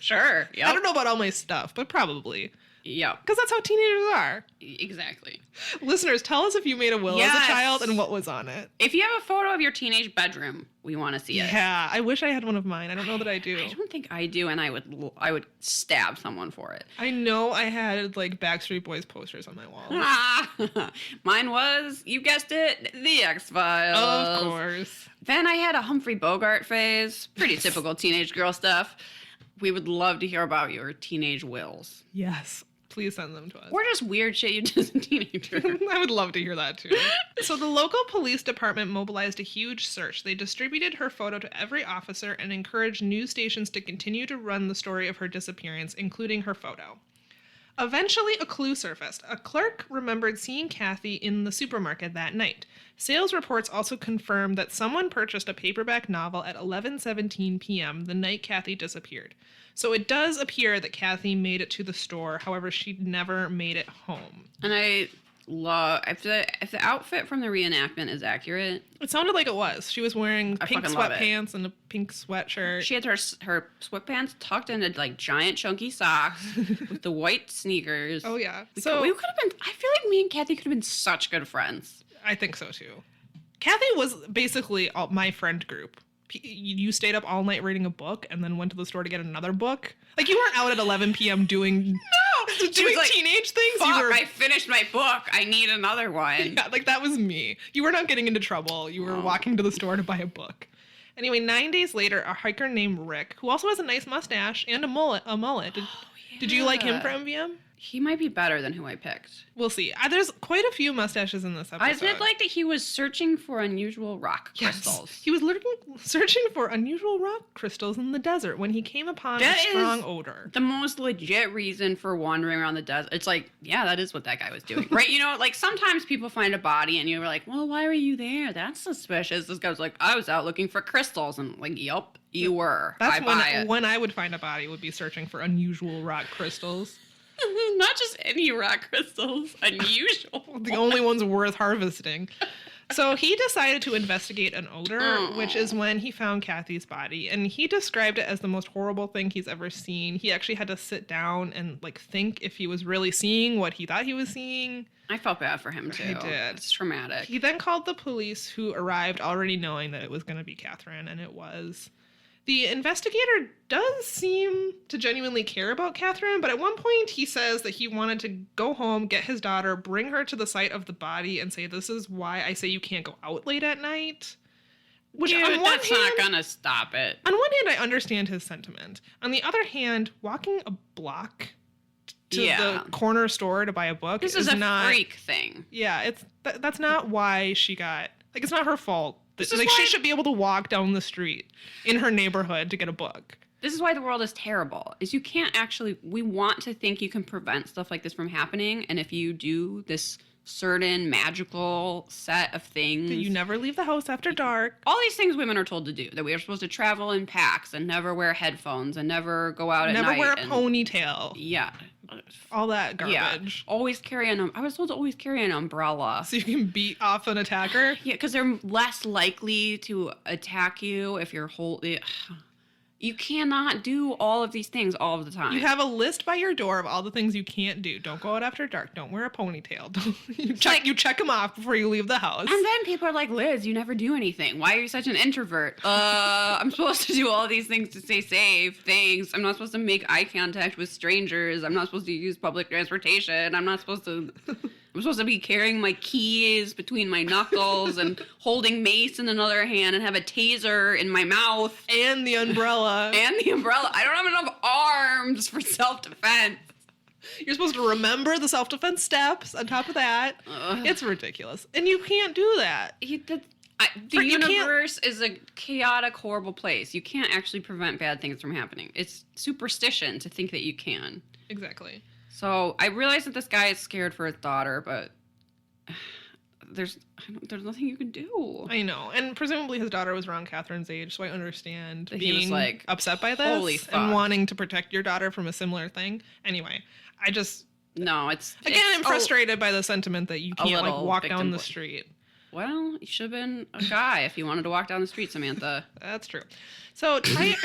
Speaker 3: Sure. Yep.
Speaker 1: I don't know about all my stuff, but probably.
Speaker 3: Yeah.
Speaker 1: Because that's how teenagers are.
Speaker 3: Exactly.
Speaker 1: Listeners, tell us if you made a will as a child and what was on it.
Speaker 3: If you have a photo of your teenage bedroom, we want to see it.
Speaker 1: Yeah, I wish I had one of mine. I don't know that I do.
Speaker 3: I don't think I do, and I would stab someone for it.
Speaker 1: I know I had like Backstreet Boys posters on my wall.
Speaker 3: Mine was, you guessed it, The X-Files.
Speaker 1: Of course.
Speaker 3: Then I had a Humphrey Bogart phase. Pretty typical teenage girl stuff. We would love to hear about your teenage wills.
Speaker 1: Yes. Please send them to us.
Speaker 3: Or just weird shit you did as a teenager.
Speaker 1: I would love to hear that too. So the local police department mobilized a huge search. They distributed her photo to every officer and encouraged news stations to continue to run the story of her disappearance, including her photo. Eventually, a clue surfaced. A clerk remembered seeing Kathy in the supermarket that night. Sales reports also confirmed that someone purchased a paperback novel at 11:17 p.m. the night Kathy disappeared. So it does appear that Kathy made it to the store. However, she never made it home.
Speaker 3: And I love, if the outfit from the reenactment is accurate.
Speaker 1: It sounded like it was. She was wearing pink sweatpants and a pink sweatshirt.
Speaker 3: She had her sweatpants tucked into like giant chunky socks with the white sneakers.
Speaker 1: Oh yeah.
Speaker 3: We could have been, I feel like me and Kathy could have been such good friends.
Speaker 1: I think so too. Kathy was basically my friend group. You stayed up all night reading a book and then went to the store to get another book. Like, you weren't out at 11 p.m. doing teenage things.
Speaker 3: I finished my book. I need another one.
Speaker 1: Yeah, like that was me. You were not getting into trouble. You were walking to the store to buy a book. Anyway, 9 days later, a hiker named Rick, who also has a nice mustache and a mullet. Did you like him for MVM?
Speaker 3: He might be better than who I picked.
Speaker 1: We'll see. There's quite a few mustaches in this episode.
Speaker 3: I did like that he was searching for unusual rock crystals.
Speaker 1: He was searching for unusual rock crystals in the desert when he came upon a strong odor.
Speaker 3: The most legit reason for wandering around the desert. It's like, yeah, that is what that guy was doing. Right? You know, like sometimes people find a body and you're like, well, why were you there? That's suspicious. This guy was like, I was out looking for crystals. And like, yup, you were.
Speaker 1: That's when I would find a body, would be searching for unusual rock crystals.
Speaker 3: Not just any rock crystals, unusual.
Speaker 1: The only ones worth harvesting. So he decided to investigate an odor, which is when he found Kathy's body. And he described it as the most horrible thing he's ever seen. He actually had to sit down and like think if he was really seeing what he thought he was seeing.
Speaker 3: I felt bad for him too.
Speaker 1: I did.
Speaker 3: It's traumatic.
Speaker 1: He then called the police, who arrived already knowing that it was going to be Catherine, and it was. The investigator does seem to genuinely care about Catherine, but at one point he says that he wanted to go home, get his daughter, bring her to the site of the body, and say, this is why I say you can't go out late at night. Which
Speaker 3: Dude,
Speaker 1: on one
Speaker 3: that's
Speaker 1: hand,
Speaker 3: not gonna stop it.
Speaker 1: On one hand, I understand his sentiment. On the other hand, walking a block to the corner store to buy a book
Speaker 3: is a freak thing.
Speaker 1: Yeah, that's not why she got... Like, it's not her fault. Like, she should be able to walk down the street in her neighborhood to get a book.
Speaker 3: This is why the world is terrible. Is you can't actually... We want to think you can prevent stuff like this from happening, and if you do this certain magical set of things...
Speaker 1: That you never leave the house after dark.
Speaker 3: All these things women are told to do. That we are supposed to travel in packs and never wear headphones and never go out at night.
Speaker 1: Never wear a ponytail.
Speaker 3: Yeah.
Speaker 1: All that garbage.
Speaker 3: Yeah. Always carry I was told to always carry an umbrella.
Speaker 1: So you can beat off an attacker?
Speaker 3: Yeah, because they're less likely to attack you if you're You cannot do all of these things all of the time.
Speaker 1: You have a list by your door of all the things you can't do. Don't go out after dark. Don't wear a ponytail. You check them off before you leave the house.
Speaker 3: And then people are like, Liz, you never do anything. Why are you such an introvert? I'm supposed to do all these things to stay safe. Thanks. I'm not supposed to make eye contact with strangers. I'm not supposed to use public transportation. I'm supposed to be carrying my keys between my knuckles and holding mace in another hand and have a taser in my mouth.
Speaker 1: And the umbrella.
Speaker 3: I don't have enough arms for self-defense.
Speaker 1: You're supposed to remember the self-defense steps on top of that. It's ridiculous. And you can't do that.
Speaker 3: The universe is a chaotic, horrible place. You can't actually prevent bad things from happening. It's superstition to think that you can.
Speaker 1: Exactly.
Speaker 3: So I realize that this guy is scared for his daughter, but there's nothing you can do.
Speaker 1: I know. And presumably his daughter was around Catherine's age, so I understand
Speaker 3: He
Speaker 1: being
Speaker 3: was like,
Speaker 1: upset by this
Speaker 3: holy fuck.
Speaker 1: and wanting to protect your daughter from a similar thing. Anyway, I'm frustrated by the sentiment that you can't like walk down the street.
Speaker 3: Well, you should have been a guy if you wanted to walk down the street, Samantha.
Speaker 1: That's true. So tire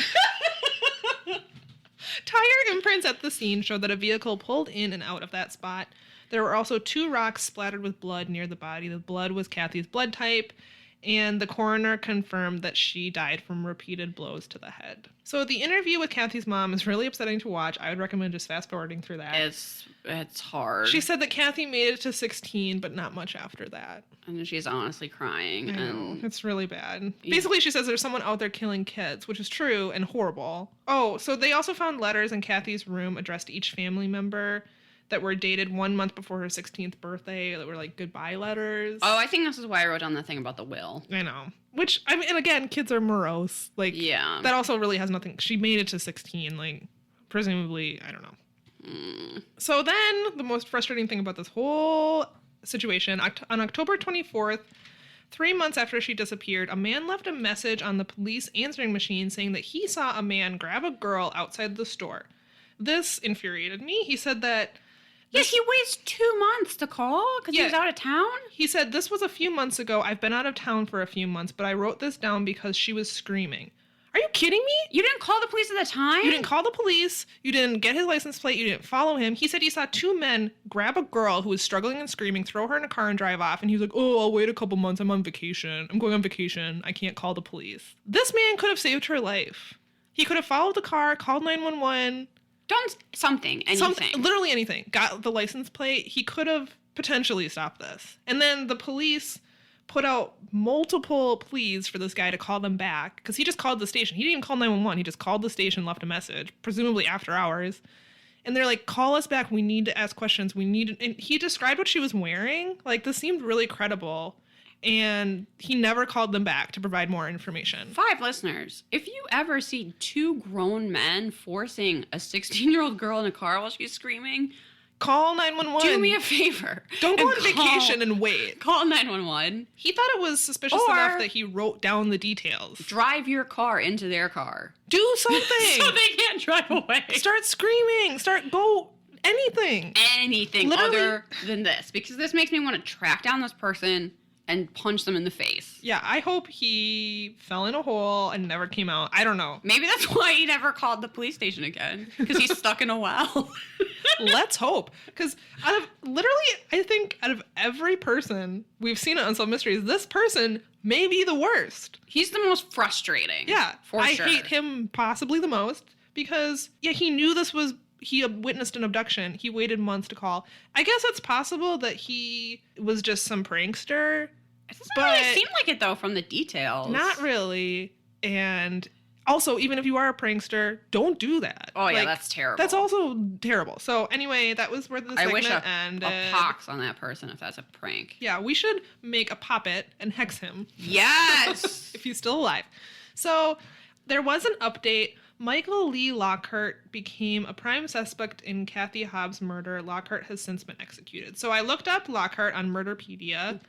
Speaker 1: imprints at the scene show that a vehicle pulled in and out of that spot. There were also 2 rocks splattered with blood near the body. The blood was Kathy's blood type, and the coroner confirmed that she died from repeated blows to the head. So the interview with Kathy's mom is really upsetting to watch. I would recommend just fast-forwarding through that.
Speaker 3: It's hard.
Speaker 1: She said that Kathy made it to 16, but not much after that.
Speaker 3: And she's honestly crying.
Speaker 1: I know. It's really bad. Basically, she says there's someone out there killing kids, which is true and horrible. Oh, so they also found letters in Kathy's room addressed to each family member that were dated 1 month before her 16th birthday that were like goodbye letters.
Speaker 3: Oh, I think this is why I wrote down the thing about the will.
Speaker 1: I know. Which, I mean, and again, kids are morose. Like,
Speaker 3: yeah.
Speaker 1: That also really has nothing. She made it to 16, like, presumably, I don't know. So then, the most frustrating thing about this whole situation, on October 24th, 3 months after she disappeared, a man left a message on the police answering machine saying that he saw a man grab a girl outside the store. This infuriated me. He said that...
Speaker 3: Yeah, he waits 2 months to call because he was out of town?
Speaker 1: He said, this was a few months ago. I've been out of town for a few months, but I wrote this down because she was screaming. Are you kidding me?
Speaker 3: You didn't call the police at the time?
Speaker 1: You didn't call the police. You didn't get his license plate. You didn't follow him. He said he saw 2 men grab a girl who was struggling and screaming, throw her in a car and drive off. And he was like, oh, I'll wait a couple months. I'm on vacation. I'm going on vacation. I can't call the police. This man could have saved her life. He could have followed the car, called 911.
Speaker 3: Done anything.
Speaker 1: Literally anything. Got the license plate. He could have potentially stopped this. And then the police put out multiple pleas for this guy to call them back because he just called the station. He didn't even call 911. He just called the station, left a message, presumably after hours. And they're like, call us back. We need to ask questions. And he described what she was wearing. Like, this seemed really credible. And he never called them back to provide more information.
Speaker 3: 5 listeners, if you ever see 2 grown men forcing a 16-year-old girl in a car while she's screaming,
Speaker 1: call 911.
Speaker 3: do me a favor.
Speaker 1: Don't go on vacation and wait.
Speaker 3: Call 911.
Speaker 1: He thought it was suspicious enough that he wrote down the details.
Speaker 3: Drive your car into their car.
Speaker 1: Do something.
Speaker 3: So they can't drive away.
Speaker 1: Start screaming. Go anything.
Speaker 3: Anything
Speaker 1: Literally.
Speaker 3: other than this. Because this makes me want to track down this person and punch them in the face.
Speaker 1: Yeah, I hope he fell in a hole and never came out. I don't know.
Speaker 3: Maybe that's why he never called the police station again. Because he's stuck in a well.
Speaker 1: Let's hope. Because I think out of every person we've seen on Unsolved Mysteries, this person may be the worst.
Speaker 3: He's the most frustrating.
Speaker 1: Yeah.
Speaker 3: For
Speaker 1: I
Speaker 3: sure.
Speaker 1: hate him possibly the most because, he knew he witnessed an abduction. He waited months to call. I guess it's possible that he was just some prankster.
Speaker 3: It doesn't really seem like it, though, from the details.
Speaker 1: Not really. And also, even if you are a prankster, don't do that.
Speaker 3: Oh, yeah, that's terrible.
Speaker 1: That's also terrible. So anyway, that was where the segment
Speaker 3: I wish
Speaker 1: ended.
Speaker 3: a pox on that person if that's a prank.
Speaker 1: Yeah, we should make a puppet and hex him.
Speaker 3: Yes!
Speaker 1: If he's still alive. So there was an update. Michael Lee Lockhart became a prime suspect in Kathy Hobbs' murder. Lockhart has since been executed. So I looked up Lockhart on Murderpedia.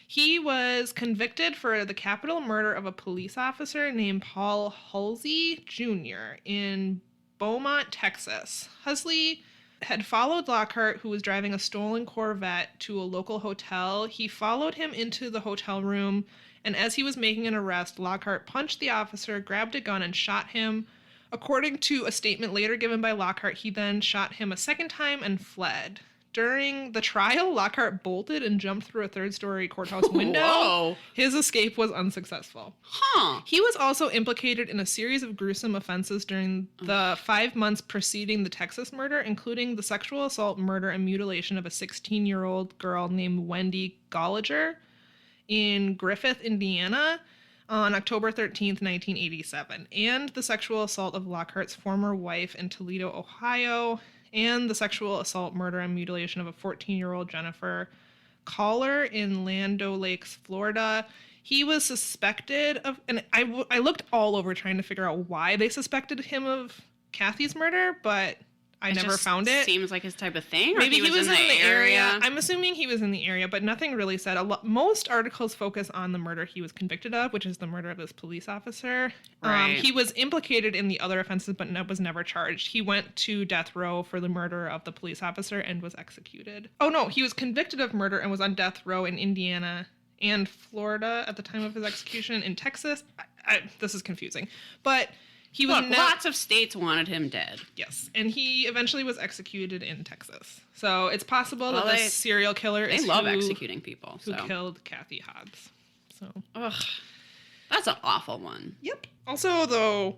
Speaker 1: He was convicted for the capital murder of a police officer named Paul Hulsey Jr. in Beaumont, Texas. Hulsey had followed Lockhart, who was driving a stolen Corvette, to a local hotel. He followed him into the hotel room, and as he was making an arrest, Lockhart punched the officer, grabbed a gun, and shot him. According to a statement later given by Lockhart, he then shot him a second time and fled. During the trial, Lockhart bolted and jumped through a 3rd-story courthouse window.
Speaker 3: Whoa.
Speaker 1: His escape was unsuccessful.
Speaker 3: Huh.
Speaker 1: He was also implicated in a series of gruesome offenses during the 5 months preceding the Texas murder, including the sexual assault, murder, and mutilation of a 16-year-old girl named Wendy Golliger in Griffith, Indiana, on October 13th, 1987, and the sexual assault of Lockhart's former wife in Toledo, Ohio, and the sexual assault, murder, and mutilation of a 14-year-old Jennifer Collar in Lando Lakes, Florida. He was suspected of, and I looked all over trying to figure out why they suspected him of Kathy's murder, but I never found it.
Speaker 3: Seems like his type of thing. Or
Speaker 1: Maybe he was in the area.
Speaker 3: area.
Speaker 1: I'm assuming he was in the area, but nothing really said. Most articles focus on the murder he was convicted of, which is the murder of this police officer.
Speaker 3: Right.
Speaker 1: He was implicated in the other offenses, but was never charged. He went to death row for the murder of the police officer and was executed. Oh no, he was convicted of murder and was on death row in Indiana and Florida at the time of his execution. In Texas, this is confusing, but he was
Speaker 3: lots of states wanted him dead.
Speaker 1: Yes, and he eventually was executed in Texas. So it's possible that this serial killer
Speaker 3: They love executing people.
Speaker 1: Who killed Kathy Hobbs. So,
Speaker 3: ugh, that's an awful one.
Speaker 1: Yep. Also, though,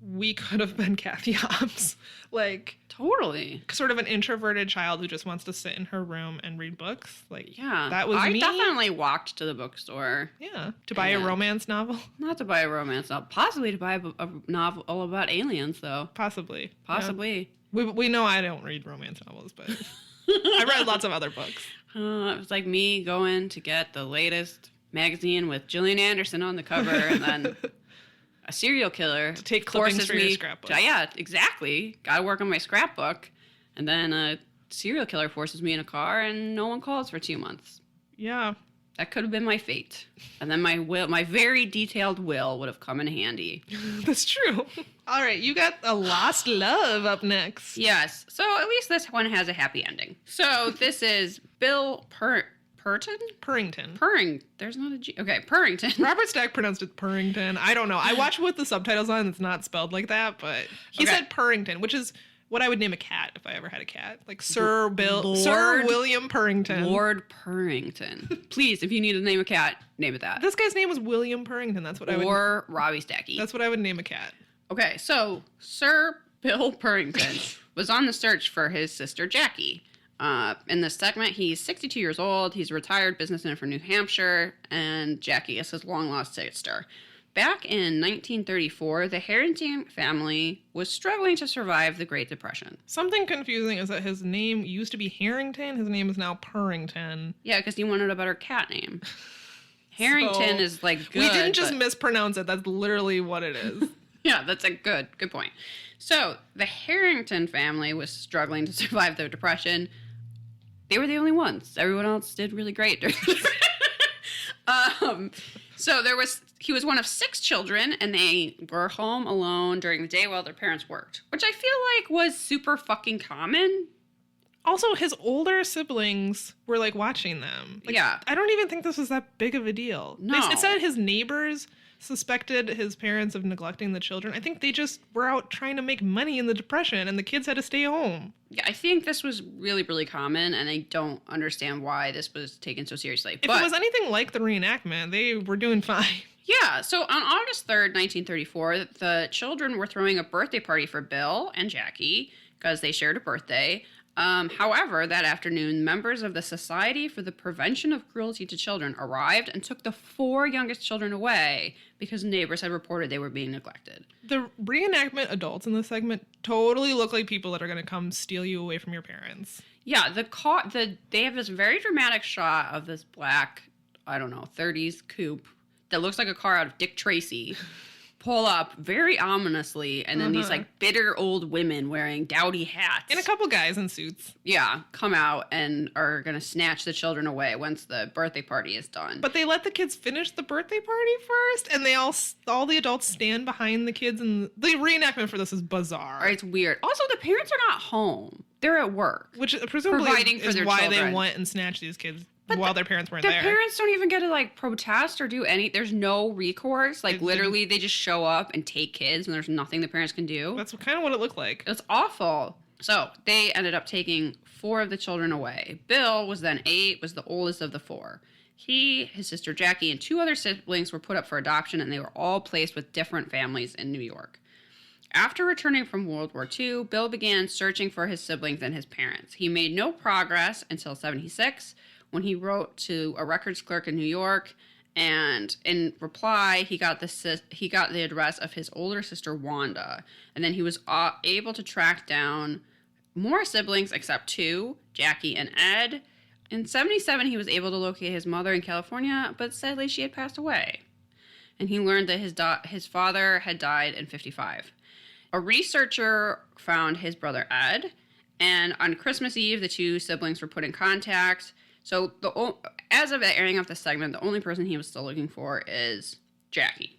Speaker 1: we could have been Kathy Hobbs. Like,
Speaker 3: totally.
Speaker 1: Sort of an introverted child who just wants to sit in her room and read books. Like,
Speaker 3: yeah,
Speaker 1: that was me.
Speaker 3: I definitely walked to the bookstore.
Speaker 1: Yeah, to buy a romance novel.
Speaker 3: Not to buy a romance novel. Possibly to buy a novel about aliens, though.
Speaker 1: Possibly.
Speaker 3: Possibly.
Speaker 1: Yeah. We know I don't read romance novels, but I read lots of other books.
Speaker 3: It was like me going to get the latest magazine with Gillian Anderson on the cover, and then a serial killer
Speaker 1: to take clippings for your scrapbook.
Speaker 3: Yeah, exactly. Got to work on my scrapbook, and then a serial killer forces me in a car, and no one calls for 2 months.
Speaker 1: Yeah,
Speaker 3: that could have been my fate, and then my very detailed will would have come in handy.
Speaker 1: That's true. All right, you got a lost love up next.
Speaker 3: Yes, so at least this one has a happy ending. So this is Bill Purrington. There's not a G. Okay, Purrington.
Speaker 1: Robert Stack pronounced it Purrington. I don't know. I watched with the subtitles on. It's not spelled like that, but he said Purrington, which is what I would name a cat if I ever had a cat. Like Sir William Purrington.
Speaker 3: Lord Purrington. Please, if you need to name a cat, name it that.
Speaker 1: This guy's name was William Purrington. That's what I would.
Speaker 3: Or Robbie Stacky.
Speaker 1: That's what I would name a cat.
Speaker 3: Okay, so Sir Bill Purrington was on the search for his sister Jackie. In this segment, he's 62 years old. He's a retired businessman from New Hampshire, and Jackie is his long-lost sister. back in 1934, the Harrington family was struggling to survive the Great Depression.
Speaker 1: Something confusing is that his name used to be Harrington. His name is now Purrington.
Speaker 3: Yeah, because he wanted a better cat name. Harrington is like good.
Speaker 1: We didn't just mispronounce it. That's literally what it is.
Speaker 3: Yeah, that's a good point. So the Harrington family was struggling to survive the Depression. They were the only ones. Everyone else did really great. So he was one of 6 children, and they were home alone during the day while their parents worked, which I feel like was super fucking common.
Speaker 1: Also, his older siblings were like watching them. Like,
Speaker 3: yeah.
Speaker 1: I don't even think this was that big of a deal.
Speaker 3: No.
Speaker 1: It said his neighbors suspected his parents of neglecting the children. I think they just were out trying to make money in the Depression, and the kids had to stay home.
Speaker 3: Yeah, I think this was really, really common, and I don't understand why this was taken so seriously.
Speaker 1: If it was anything like the reenactment, they were doing fine.
Speaker 3: Yeah, so on August 3rd, 1934, the children were throwing a birthday party for Bill and Jackie because they shared a birthday. However, that afternoon, members of the Society for the Prevention of Cruelty to Children arrived and took the 4 youngest children away because neighbors had reported they were being neglected.
Speaker 1: The reenactment adults in this segment totally look like people that are going to come steal you away from your parents.
Speaker 3: Yeah, they have this very dramatic shot of this black, I don't know, 30s coupe that looks like a car out of Dick Tracy. Pull up very ominously, and then these like bitter old women wearing dowdy hats
Speaker 1: and a couple guys in suits,
Speaker 3: come out and are gonna snatch the children away once the birthday party is done.
Speaker 1: But they let the kids finish the birthday party first, and they all the adults stand behind the kids, and the reenactment for this is bizarre.
Speaker 3: It's weird. Also, the parents are not home; they're at work,
Speaker 1: which presumably
Speaker 3: providing for
Speaker 1: is
Speaker 3: their
Speaker 1: why
Speaker 3: children.
Speaker 1: They went and snatched these kids. But while their parents weren't
Speaker 3: their
Speaker 1: there.
Speaker 3: Their parents don't even get to, like, protest or do any... There's no recourse. Like, literally, they just show up and take kids, and there's nothing the parents can do.
Speaker 1: That's kind of what it looked like.
Speaker 3: It's awful. So, they ended up taking 4 of the children away. Bill was then 8, was the oldest of the 4. He, his sister Jackie, and 2 other siblings were put up for adoption, and they were all placed with different families in New York. After returning from World War II, Bill began searching for his siblings and his parents. He made no progress until 1976, when he wrote to a records clerk in New York, and in reply, he got the address of his older sister Wanda, and then he was able to track down more siblings except 2, Jackie and Ed. In 1977, he was able to locate his mother in California, but sadly she had passed away, and he learned that his father had died in 1955. A researcher found his brother Ed, and on Christmas Eve, the 2 siblings were put in contact. So as of the airing of the segment, the only person he was still looking for is Jackie.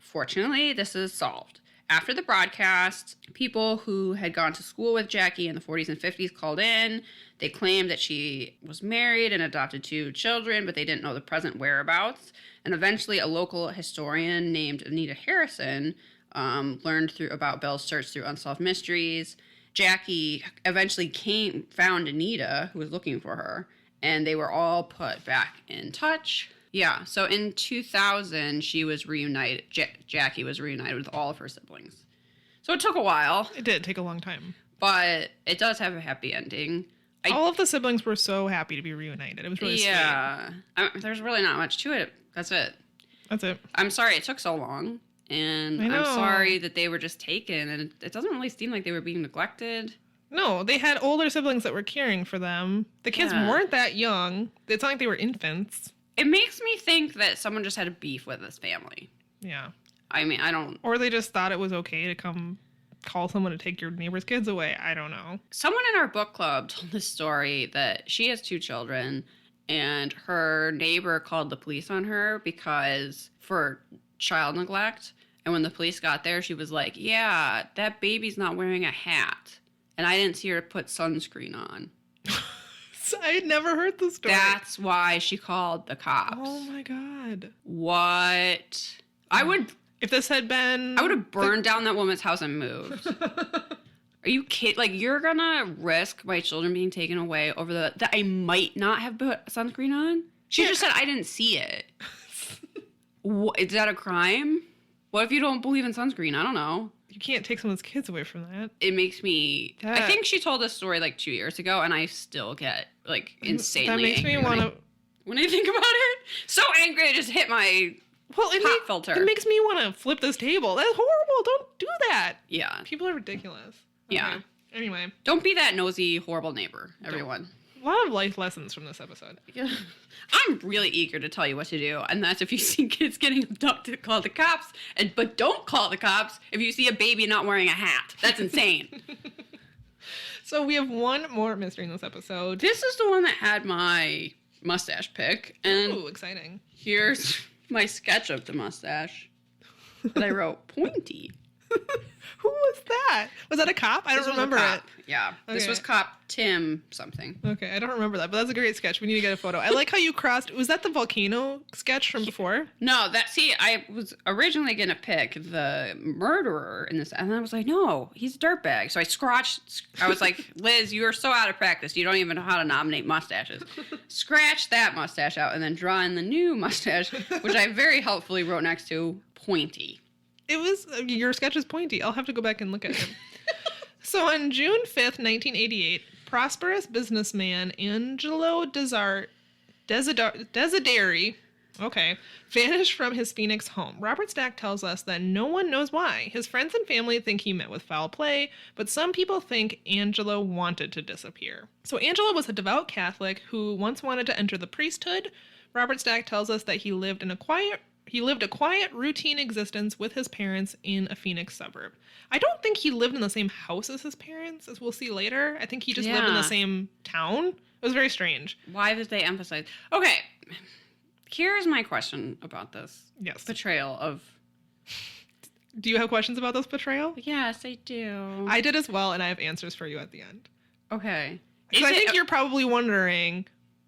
Speaker 3: Fortunately, this is solved. After the broadcast, people who had gone to school with Jackie in the 40s and 50s called in. They claimed that she was married and adopted 2 children, but they didn't know the present whereabouts. And eventually, a local historian named Anita Harrison learned about Bell's search through Unsolved Mysteries. Jackie eventually found Anita, who was looking for her, and they were all put back in touch. Yeah, so in 2000, she was reunited. Jackie was reunited with all of her siblings. So it took a while.
Speaker 1: It did take a long time.
Speaker 3: But it does have a happy ending.
Speaker 1: All of the siblings were so happy to be reunited. It was really sweet.
Speaker 3: There's really not much to it. That's it. I'm sorry it took so long. And I'm sorry that they were just taken. And it doesn't really seem like they were being neglected.
Speaker 1: No, they had older siblings that were caring for them. The kids weren't that young. It's not like they were infants.
Speaker 3: It makes me think that someone just had a beef with this family.
Speaker 1: Yeah.
Speaker 3: I mean, I don't...
Speaker 1: Or they just thought it was okay to come call someone to take your neighbor's kids away. I don't know.
Speaker 3: Someone in our book club told this story that she has 2 children, and her neighbor called the police on her for child neglect. And when the police got there, she was like, yeah, that baby's not wearing a hat. And I didn't see her put sunscreen on.
Speaker 1: I had never heard the story.
Speaker 3: That's why she called the cops.
Speaker 1: Oh my God.
Speaker 3: What?
Speaker 1: If this had been...
Speaker 3: I would have burned down that woman's house and moved. Are you kidding? Like, you're gonna risk my children being taken away over that I might not have put sunscreen on? She just said I didn't see it. Is that a crime? What if you don't believe in sunscreen? I don't know.
Speaker 1: You can't take someone's kids away from that.
Speaker 3: It makes me... I think she told this story like 2 years ago, and I still get like insanely angry.
Speaker 1: That makes me want to...
Speaker 3: When I think about it. So angry, I just hit my
Speaker 1: Well,
Speaker 3: pop filter.
Speaker 1: It makes me want to flip this table. That's horrible. Don't do that.
Speaker 3: Yeah.
Speaker 1: People are ridiculous. Okay.
Speaker 3: Yeah.
Speaker 1: Anyway.
Speaker 3: Don't be that nosy, horrible neighbor, everyone.
Speaker 1: A lot of life lessons from this episode.
Speaker 3: Yeah. I'm really eager to tell you what to do, and that's if you see kids getting abducted, call the cops. But don't call the cops if you see a baby not wearing a hat. That's insane.
Speaker 1: So we have one more mystery in this episode.
Speaker 3: This is the one that had my mustache pick, and
Speaker 1: Ooh, exciting.
Speaker 3: here's my sketch of the mustache that I wrote pointy.
Speaker 1: Who was that? Was that a cop? I don't remember it.
Speaker 3: Yeah. This
Speaker 1: Okay.
Speaker 3: was cop Tim something.
Speaker 1: Okay, I don't remember that, but that's a great sketch. We need to get a photo. I like how you crossed. Was that the volcano sketch from before?
Speaker 3: No, I was originally going to pick the murderer in this, and then I was like, no, he's a dirtbag. So I was like, Liz, you are so out of practice. You don't even know how to nominate mustaches. Scratch that mustache out and then draw in the new mustache, which I very helpfully wrote next to pointy.
Speaker 1: It was, your sketch is pointy. I'll have to go back and look at it. So on June 5th, 1988, prosperous businessman Angelo Desideri, vanished from his Phoenix home. Robert Stack tells us that no one knows why. His friends and family think he met with foul play, but some people think Angelo wanted to disappear. So Angelo was a devout Catholic who once wanted to enter the priesthood. Robert Stack tells us that he lived a quiet, routine existence with his parents in a Phoenix suburb. I don't think he lived in the same house as his parents, as we'll see later. I think he just lived in the same town. It was very strange.
Speaker 3: Why did they emphasize? Okay, here's my question about this.
Speaker 1: Yes.
Speaker 3: Betrayal of...
Speaker 1: Do you have questions about this betrayal?
Speaker 3: Yes, I do.
Speaker 1: I did as well, and I have answers for you at the end.
Speaker 3: Okay.
Speaker 1: Because I think you're probably wondering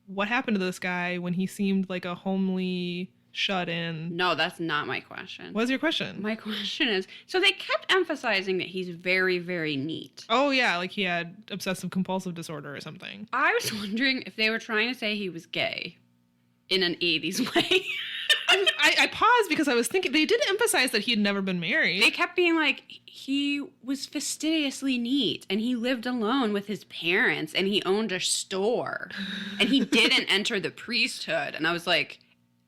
Speaker 1: what happened to this guy when he seemed like a homely... shut in.
Speaker 3: No, that's not my question.
Speaker 1: What's your question?
Speaker 3: My question is, so they kept emphasizing that he's very, very neat.
Speaker 1: Oh, yeah, like he had obsessive compulsive disorder or something.
Speaker 3: I was wondering if they were trying to say he was gay in an 80s way.
Speaker 1: I paused because I was thinking, they did emphasize that he had never been married.
Speaker 3: They kept being like, he was fastidiously neat, and he lived alone with his parents, and he owned a store, and he didn't enter the priesthood. And I was like,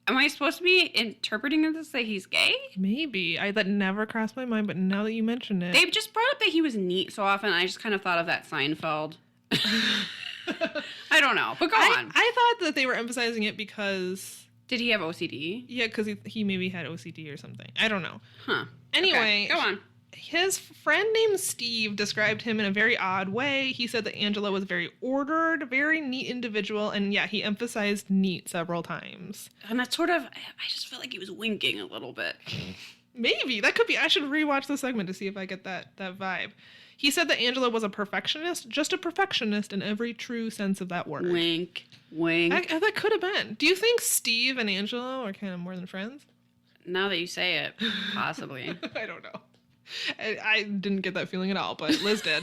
Speaker 3: am I supposed to be interpreting this that he's gay?
Speaker 1: Maybe. That never crossed my mind, but now that you mention it.
Speaker 3: They just brought up that he was neat so often, I just kind of thought of that Seinfeld. I don't know, but go on.
Speaker 1: I thought that they were emphasizing it because...
Speaker 3: Did he have OCD?
Speaker 1: Yeah, because he maybe had OCD or something. I don't know.
Speaker 3: Huh.
Speaker 1: Anyway.
Speaker 3: Okay, go on.
Speaker 1: His friend named Steve described him in a very odd way. He said that Angelo was very ordered, very neat individual, and yeah, he emphasized neat several times.
Speaker 3: And that's sort of, I just felt like he was winking a little bit.
Speaker 1: Maybe. That could be, I should rewatch the segment to see if I get that vibe. He said that Angelo was a perfectionist, just a perfectionist in every true sense of that word.
Speaker 3: Wink, wink.
Speaker 1: That could have been. Do you think Steve and Angelo are kind of more than friends?
Speaker 3: Now that you say it, possibly.
Speaker 1: I don't know. I didn't get that feeling at all, but Liz did.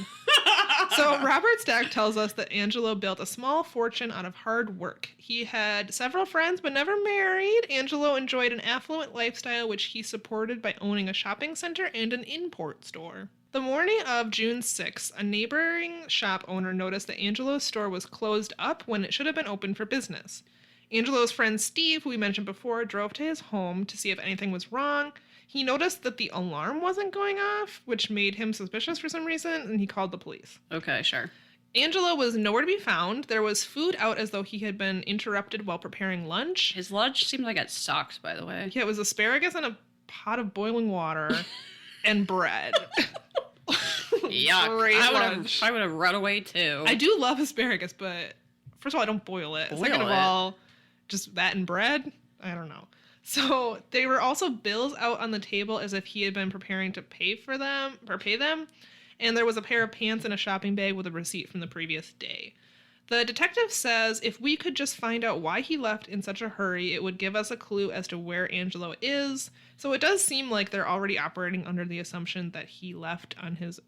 Speaker 1: So Robert Stack tells us that Angelo built a small fortune out of hard work. He had several friends but never married. Angelo enjoyed an affluent lifestyle, which he supported by owning a shopping center and an import store. The morning of June 6th, a neighboring shop owner noticed that Angelo's store was closed up when it should have been open for business. Angelo's friend Steve, who we mentioned before, drove to his home to see if anything was wrong. He noticed that the alarm wasn't going off, which made him suspicious for some reason, and he called the police.
Speaker 3: Okay, sure.
Speaker 1: Angelo was nowhere to be found. There was food out as though he had been interrupted while preparing lunch.
Speaker 3: His lunch seemed like it sucked, by the way.
Speaker 1: Yeah, it was asparagus in a pot of boiling water and bread.
Speaker 3: Yuck.
Speaker 1: Great lunch.
Speaker 3: I would have run away too.
Speaker 1: I do love asparagus, but first of all, I don't boil it. Second of all, just that and bread? I don't know. So there were also bills out on the table as if he had been preparing to pay them. And there was a pair of pants in a shopping bag with a receipt from the previous day. The detective says if we could just find out why he left in such a hurry, it would give us a clue as to where Angelo is. So it does seem like they're already operating under the assumption that he left on his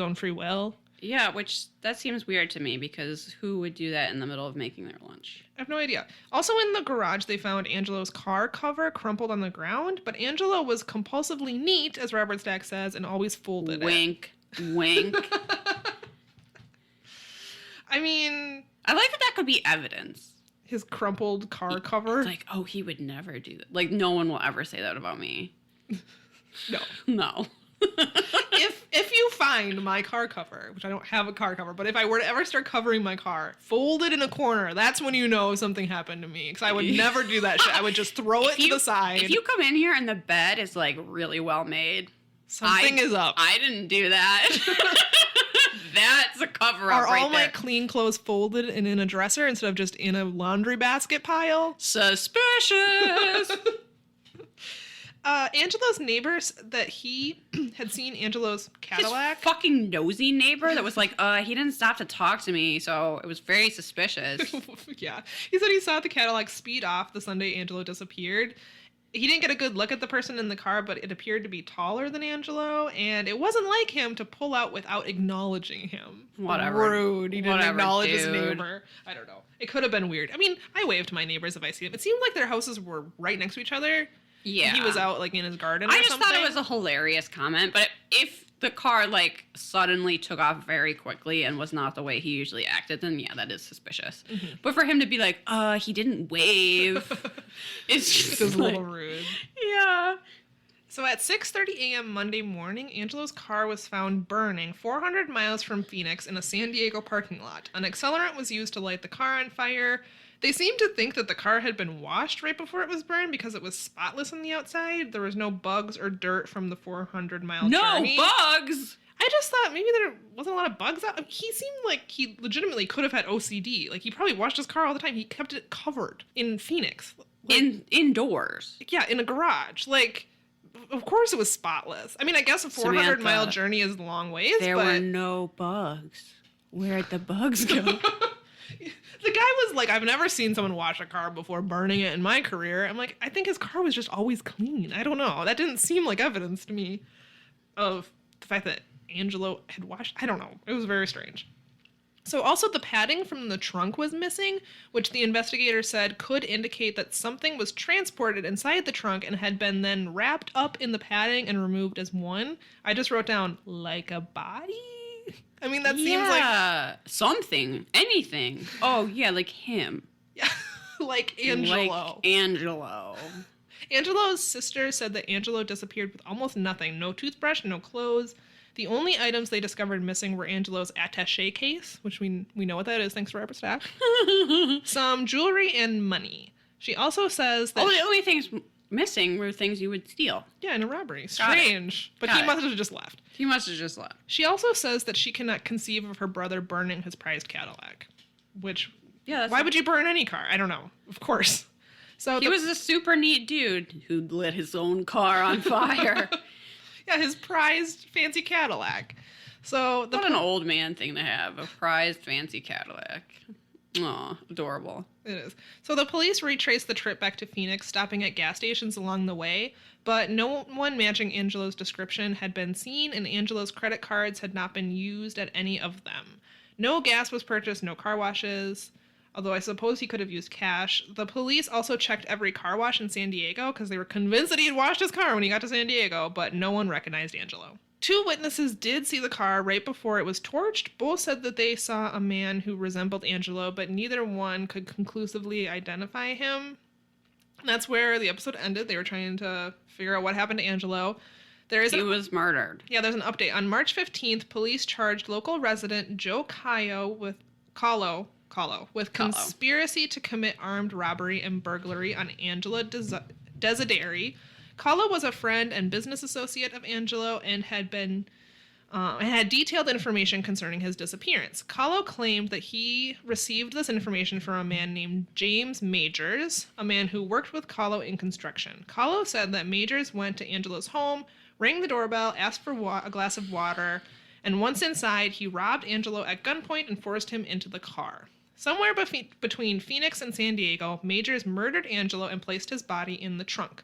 Speaker 1: own free will.
Speaker 3: Yeah, which that seems weird to me because who would do that in the middle of making their lunch?
Speaker 1: I have no idea. Also in the garage, they found Angelo's car cover crumpled on the ground, but Angelo was compulsively neat, as Robert Stack says, and always folded
Speaker 3: Wink, wink.
Speaker 1: I mean...
Speaker 3: I like that could be evidence.
Speaker 1: his crumpled car cover.
Speaker 3: It's like, oh, he would never do that. Like, no one will ever say that about me.
Speaker 1: No.
Speaker 3: No.
Speaker 1: If you find my car cover, which I don't have a car cover, but if I were to ever start covering my car, folded in a corner, that's when you know something happened to me. Because I would never do that shit. I would just throw it to the side.
Speaker 3: If you come in here and the bed is like really well made,
Speaker 1: something is up.
Speaker 3: I didn't do that. That's a cover up.
Speaker 1: Are
Speaker 3: right
Speaker 1: all
Speaker 3: there.
Speaker 1: my clean clothes folded and in a dresser instead of just in a laundry basket pile?
Speaker 3: Suspicious.
Speaker 1: Angelo's neighbors that he had seen Angelo's Cadillac.
Speaker 3: His fucking nosy neighbor that was like, he didn't stop to talk to me, so it was very suspicious.
Speaker 1: Yeah. He said he saw the Cadillac speed off the Sunday Angelo disappeared. He didn't get a good look at the person in the car, but it appeared to be taller than Angelo, and it wasn't like him to pull out without acknowledging him.
Speaker 3: Whatever.
Speaker 1: Rude. He didn't
Speaker 3: Whatever,
Speaker 1: acknowledge his
Speaker 3: dude.
Speaker 1: neighbor. I don't know. It could have been weird. I mean, I wave to my neighbors if I see them. It seemed like their houses were right next to each other.
Speaker 3: Yeah.
Speaker 1: He was out, like, in his garden or
Speaker 3: I just
Speaker 1: something.
Speaker 3: thought it was a hilarious comment, but if the car, like, suddenly took off very quickly and was not the way he usually acted, then yeah, that is suspicious. Mm-hmm. But for him to be like, he didn't wave, it's just
Speaker 1: a
Speaker 3: like,
Speaker 1: little rude.
Speaker 3: Yeah.
Speaker 1: So at 6:30 a.m. Monday morning, Angelo's car was found burning 400 miles from Phoenix in a San Diego parking lot. An accelerant was used to light the car on fire. They seemed to think that the car had been washed right before it was burned because it was spotless on the outside. There was no bugs or dirt from the 400-mile journey.
Speaker 3: No bugs!
Speaker 1: I just thought maybe there wasn't a lot of bugs out. He seemed like he legitimately could have had OCD. Like, he probably washed his car all the time. He kept it covered in Phoenix. Like,
Speaker 3: indoors.
Speaker 1: Yeah, in a garage. Like, of course it was spotless. I mean, I guess a 400-mile journey is a long ways,
Speaker 3: There were no bugs. Where'd the bugs go?
Speaker 1: The guy was like, I've never seen someone wash a car before burning it in my career. I'm like, I think his car was just always clean. I don't know. That didn't seem like evidence to me of the fact that Angelo had washed. I don't know. It was very strange. So also the padding from the trunk was missing, which the investigator said could indicate that something was transported inside the trunk and had been then wrapped up in the padding and removed as one. I just wrote down, like a body? I mean, that seems like...
Speaker 3: something. Anything. Oh, yeah, like him.
Speaker 1: Yeah, like Angelo.
Speaker 3: Like Angelo.
Speaker 1: Angelo's sister said that Angelo disappeared with almost nothing. No toothbrush, no clothes. The only items they discovered missing were Angelo's attaché case, which we know what that is, thanks to Robert Stack. Some jewelry and money. She also says that...
Speaker 3: the only things missing were things you would steal.
Speaker 1: Yeah, in a robbery. Strange. But he must have just left.
Speaker 3: He must have just left.
Speaker 1: She also says that she cannot conceive of her brother burning his prized Cadillac. Which...
Speaker 3: Yeah,
Speaker 1: why would you burn any car? I don't know. Of course. So
Speaker 3: he was a super neat dude who lit his own car on fire.
Speaker 1: Yeah, his prized fancy Cadillac. So
Speaker 3: what an old man thing to have, a prized fancy Cadillac. Aw, adorable.
Speaker 1: It is. So the police retraced the trip back to Phoenix, stopping at gas stations along the way, but no one matching Angelo's description had been seen, and Angelo's credit cards had not been used at any of them. No gas was purchased, no car washes, although I suppose he could have used cash. The police also checked every car wash in San Diego because they were convinced that he had washed his car when he got to San Diego, but no one recognized Angelo. 2 witnesses did see the car right before it was torched. Both said that they saw a man who resembled Angelo, but neither one could conclusively identify him. That's where the episode ended. They were trying to figure out what happened to Angelo.
Speaker 3: He was murdered.
Speaker 1: Yeah, there's an update. On March 15th, police charged local resident Joe Callo with conspiracy to commit armed robbery and burglary on Angela Desideri. Callo was a friend and business associate of Angelo and had detailed information concerning his disappearance. Callo claimed that he received this information from a man named James Majors, a man who worked with Callo in construction. Callo said that Majors went to Angelo's home, rang the doorbell, asked for a glass of water, and once inside, he robbed Angelo at gunpoint and forced him into the car. Somewhere between Phoenix and San Diego, Majors murdered Angelo and placed his body in the trunk.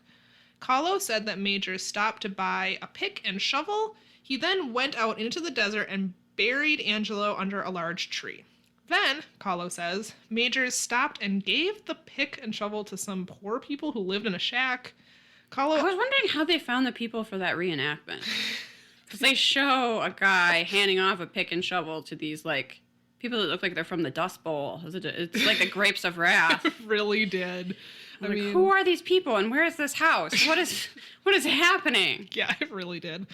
Speaker 1: Callo said that Majors stopped to buy a pick and shovel. He then went out into the desert and buried Angelo under a large tree. Then, Callo says, Majors stopped and gave the pick and shovel to some poor people who lived in a shack.
Speaker 3: I was wondering how they found the people for that reenactment. Because they show a guy handing off a pick and shovel to these, like, People that look like they're from the Dust Bowl. It's like the Grapes of Wrath.
Speaker 1: It really did. I
Speaker 3: Like,
Speaker 1: mean,
Speaker 3: who are these people and where is this house? What is happening?
Speaker 1: yeah, it really did.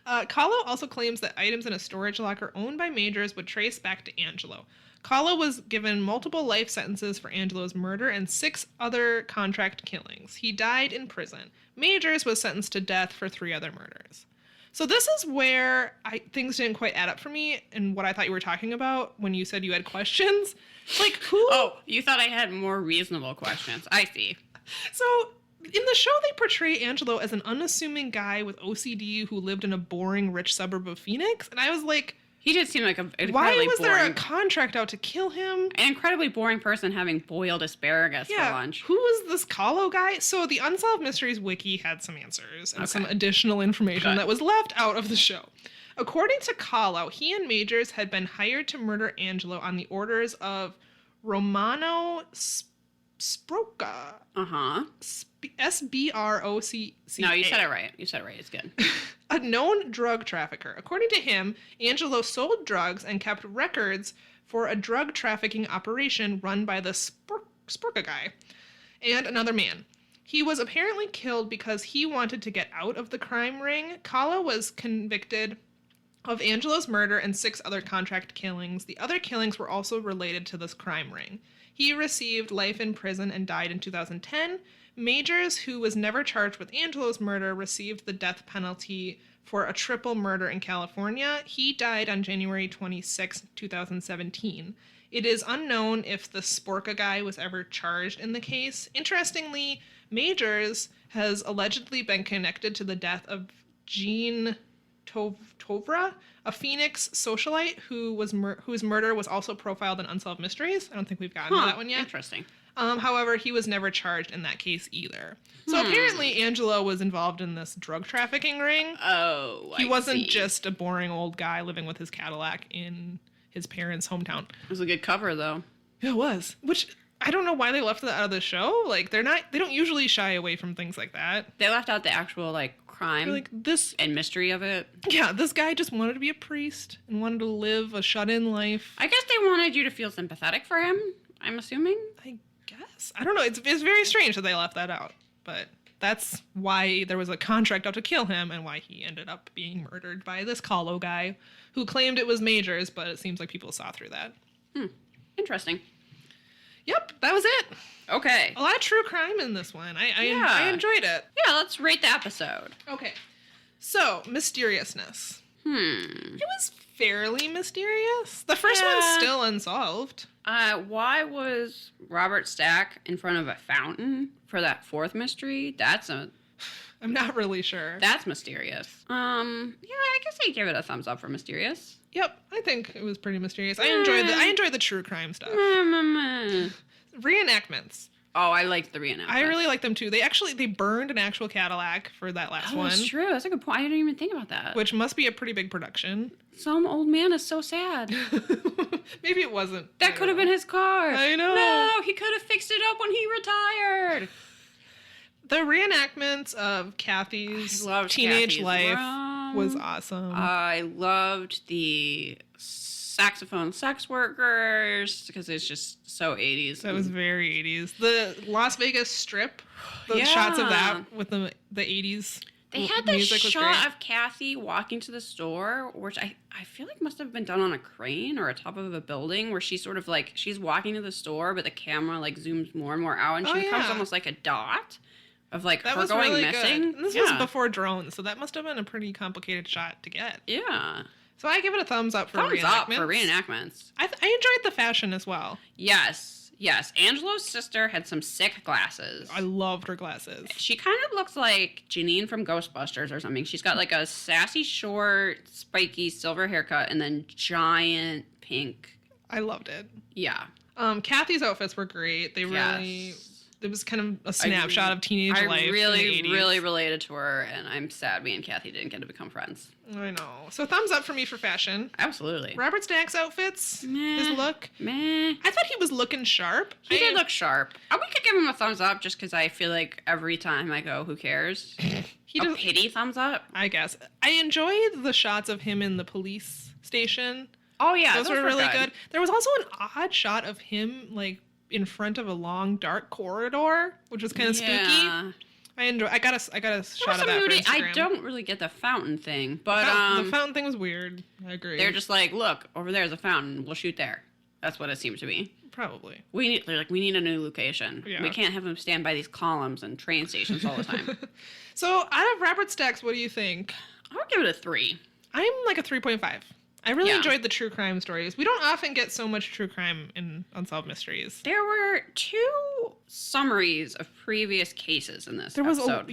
Speaker 1: Kahlo also claims that items in a storage locker owned by Majors would trace back to Angelo. Kahlo was given multiple life sentences for Angelo's murder and 6 other contract killings. He died in prison. Majors was sentenced to death for 3 other murders. So this is where things didn't quite add up for me and what I thought you were talking about when you said you had questions. Like, who...
Speaker 3: Oh, you thought I had more reasonable questions. I see.
Speaker 1: So, in the show, they portray Angelo as an unassuming guy with OCD who lived in a boring, rich suburb of Phoenix. And I was like...
Speaker 3: He did seem like an incredibly
Speaker 1: why was there a
Speaker 3: boring...
Speaker 1: contract out to kill him?
Speaker 3: An incredibly boring person having boiled asparagus for lunch.
Speaker 1: Who was this Kahlo guy? So the Unsolved Mysteries wiki had some answers and some additional information that was left out of the show. According to Kahlo, he and Majors had been hired to murder Angelo on the orders of Romano Sbrocca.
Speaker 3: Uh-huh.
Speaker 1: S-B-R-O-C-C-A.
Speaker 3: No, you said it right. You said it right. It's good.
Speaker 1: A known drug trafficker. According to him, Angelo sold drugs and kept records for a drug trafficking operation run by the Sbrocca guy and another man. He was apparently killed because he wanted to get out of the crime ring. Kahlo was convicted of Angelo's murder and 6 other contract killings. The other killings were also related to this crime ring. He received life in prison and died in 2010. Majors, who was never charged with Angelo's murder, received the death penalty for a triple murder in California. He died on January 26, 2017. It is unknown if the Sbrocca guy was ever charged in the case. Interestingly, Majors has allegedly been connected to the death of Jean Tovra, a Phoenix socialite whose murder was also profiled in Unsolved Mysteries. I don't think we've gotten to that one yet.
Speaker 3: Interesting.
Speaker 1: However, he was never charged in that case either. So apparently Angelo was involved in this drug trafficking ring.
Speaker 3: Oh,
Speaker 1: He wasn't just a boring old guy living with his Cadillac in his parents' hometown.
Speaker 3: It was a good cover, though.
Speaker 1: It was. Which, I don't know why they left that out of the show. Like, they don't usually shy away from things like that.
Speaker 3: They left out the actual, crime
Speaker 1: Like,
Speaker 3: and mystery of it.
Speaker 1: Yeah, this guy just wanted to be a priest and wanted to live a shut-in life.
Speaker 3: I guess they wanted you to feel sympathetic for him, I'm assuming.
Speaker 1: I guess. I don't know. It's very strange that they left that out. But that's why there was a contract out to kill him and why he ended up being murdered by this Kahlo guy who claimed it was Majors, but it seems like people saw through that.
Speaker 3: Interesting.
Speaker 1: Yep, that was it.
Speaker 3: Okay.
Speaker 1: A lot of true crime in this one. I enjoyed it.
Speaker 3: Yeah, let's rate the episode.
Speaker 1: Okay. So, mysteriousness. It was fairly mysterious. The first one's still unsolved.
Speaker 3: Why was Robert Stack in front of a fountain for that 4th mystery?
Speaker 1: I'm not really sure.
Speaker 3: That's mysterious. Yeah, I guess I'd give it a thumbs up for mysterious.
Speaker 1: Yep, I think it was pretty mysterious. I enjoyed the true crime stuff. Reenactments.
Speaker 3: Oh, I liked the reenactments.
Speaker 1: I really like them too. They burned an actual Cadillac for that last one.
Speaker 3: That's true. That's a good point. I didn't even think about that.
Speaker 1: Which must be a pretty big production.
Speaker 3: Some old man is so sad.
Speaker 1: Maybe it wasn't.
Speaker 3: That could have been his car.
Speaker 1: I know.
Speaker 3: No, he could have fixed it up when he retired.
Speaker 1: The reenactments of Kathy's teenage life was awesome.
Speaker 3: I loved the saxophone sex workers because it's just so 80s.
Speaker 1: That was very 80s. The Las Vegas Strip, the shots of that with the 80s.
Speaker 3: They had this shot of Kathy walking to the store, which I feel like must have been done on a crane or atop of a building, where she's sort of she's walking to the store, but the camera zooms more and more out, and she becomes almost like a dot of
Speaker 1: that
Speaker 3: her
Speaker 1: was
Speaker 3: going
Speaker 1: really
Speaker 3: missing.
Speaker 1: Good. And this was before drones, so that must have been a pretty complicated shot to get.
Speaker 3: Yeah.
Speaker 1: So I give it a thumbs up for reenactments.
Speaker 3: Thumbs up for reenactments.
Speaker 1: I enjoyed the fashion as well.
Speaker 3: Yes. Angelo's sister had some sick glasses.
Speaker 1: I loved her glasses.
Speaker 3: She kind of looks like Janine from Ghostbusters or something. She's got a sassy, short, spiky silver haircut and then giant pink.
Speaker 1: I loved it.
Speaker 3: Yeah.
Speaker 1: Kathy's outfits were great. They really... It was kind of a snapshot of teenage life. I
Speaker 3: really related to her, and I'm sad me and Kathy didn't get to become friends.
Speaker 1: I know. So thumbs up for me for fashion.
Speaker 3: Absolutely.
Speaker 1: Robert Stack's outfits, his look.
Speaker 3: Meh.
Speaker 1: I thought he was looking sharp.
Speaker 3: He did look sharp. We could give him a thumbs up just because I feel like every time I go, who cares? A pity thumbs up?
Speaker 1: I guess. I enjoyed the shots of him in the police station.
Speaker 3: Oh yeah,
Speaker 1: those were really good. There was also an odd shot of him like in front of a long dark corridor, which was kind of spooky. I got a shot of that for Instagram.
Speaker 3: I don't really get the fountain thing, but
Speaker 1: the fountain thing was weird. I agree.
Speaker 3: They're just like, look, over there's a fountain. We'll shoot there. That's what it seemed to be.
Speaker 1: Probably.
Speaker 3: They're like, we need a new location. Yeah. We can't have them stand by these columns and train stations all the time.
Speaker 1: So, out of Robert Stack's, what do you think?
Speaker 3: I would give it a 3.
Speaker 1: I'm like a 3.5. I really enjoyed the true crime stories. We don't often get so much true crime in Unsolved Mysteries.
Speaker 3: There were 2 summaries of previous cases in this episode.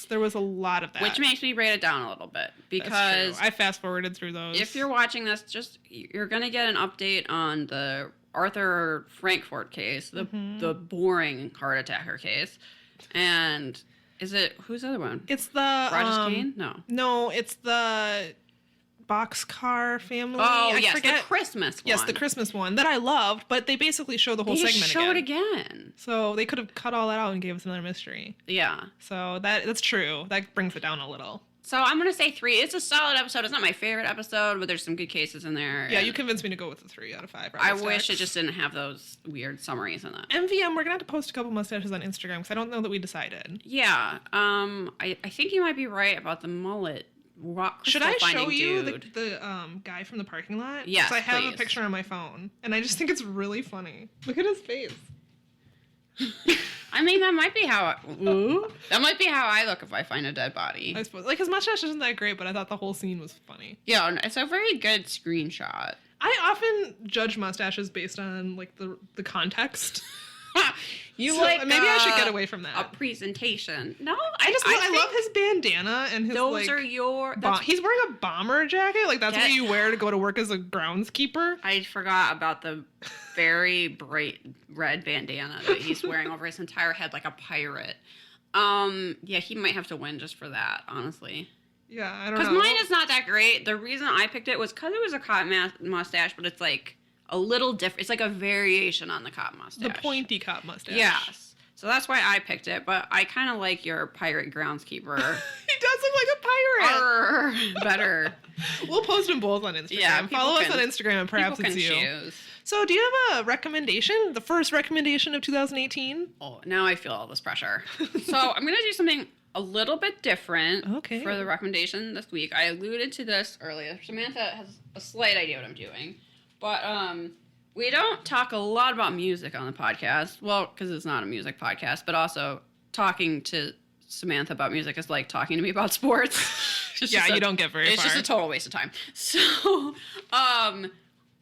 Speaker 1: There was a lot of that.
Speaker 3: Which makes me rate it down a little bit. Because
Speaker 1: I fast-forwarded through those.
Speaker 3: If you're watching this, you're going to get an update on the Arthur Frankfurt case, the boring heart attacker case. And who's the other one?
Speaker 1: It's the...
Speaker 3: Rogers Kane?
Speaker 1: No, it's the... Boxcar family.
Speaker 3: Oh, yes, the Christmas one.
Speaker 1: Yes, the Christmas one that I loved, but they basically show the whole segment again.
Speaker 3: Show it again.
Speaker 1: So they could have cut all that out and gave us another mystery.
Speaker 3: Yeah.
Speaker 1: So that's true. That brings it down a little.
Speaker 3: So I'm going to say 3. It's a solid episode. It's not my favorite episode, but there's some good cases in there.
Speaker 1: Yeah, you convinced me to go with a 3 out of 5.
Speaker 3: I wish it just didn't have those weird summaries in it.
Speaker 1: MVM, we're going to have to post a couple mustaches on Instagram because I don't know that we decided.
Speaker 3: Yeah. I think you might be right about the mullet.
Speaker 1: Should I show you the guy from the parking lot?
Speaker 3: Yes,
Speaker 1: I have a picture on my phone, and I just think it's really funny. Look at his face.
Speaker 3: I mean, that might be how I look if I find a dead body.
Speaker 1: I suppose. Like, his mustache isn't that great, but I thought the whole scene was funny.
Speaker 3: Yeah, it's a very good screenshot.
Speaker 1: I often judge mustaches based on, like, the context.
Speaker 3: Maybe
Speaker 1: I should get away from that.
Speaker 3: A presentation. No,
Speaker 1: I love his bandana and his
Speaker 3: those are your.
Speaker 1: He's wearing a bomber jacket. Like that's what you wear to go to work as a groundskeeper.
Speaker 3: I forgot about the very bright red bandana that he's wearing over his entire head like a pirate. Yeah, he might have to win just for that, honestly.
Speaker 1: Yeah, I don't know.
Speaker 3: Because mine is not that great. The reason I picked it was because it was a cotton mustache, but it's like a little different. It's like a variation on the cop mustache.
Speaker 1: The pointy cop mustache.
Speaker 3: Yes. So that's why I picked it, but I kind of like your pirate groundskeeper.
Speaker 1: He does look like a pirate.
Speaker 3: Better.
Speaker 1: We'll post them both on Instagram.
Speaker 3: Yeah,
Speaker 1: follow us on Instagram and perhaps it's you.
Speaker 3: Choose.
Speaker 1: So do you have a recommendation? The first recommendation of 2018?
Speaker 3: Oh, now I feel all this pressure. So I'm going to do something a little bit different for the recommendation this week. I alluded to this earlier. Samantha has a slight idea what I'm doing. But we don't talk a lot about music on the podcast. Well, because it's not a music podcast, but also talking to Samantha about music is like talking to me about sports.
Speaker 1: You don't get very far.
Speaker 3: It's just a total waste of time. So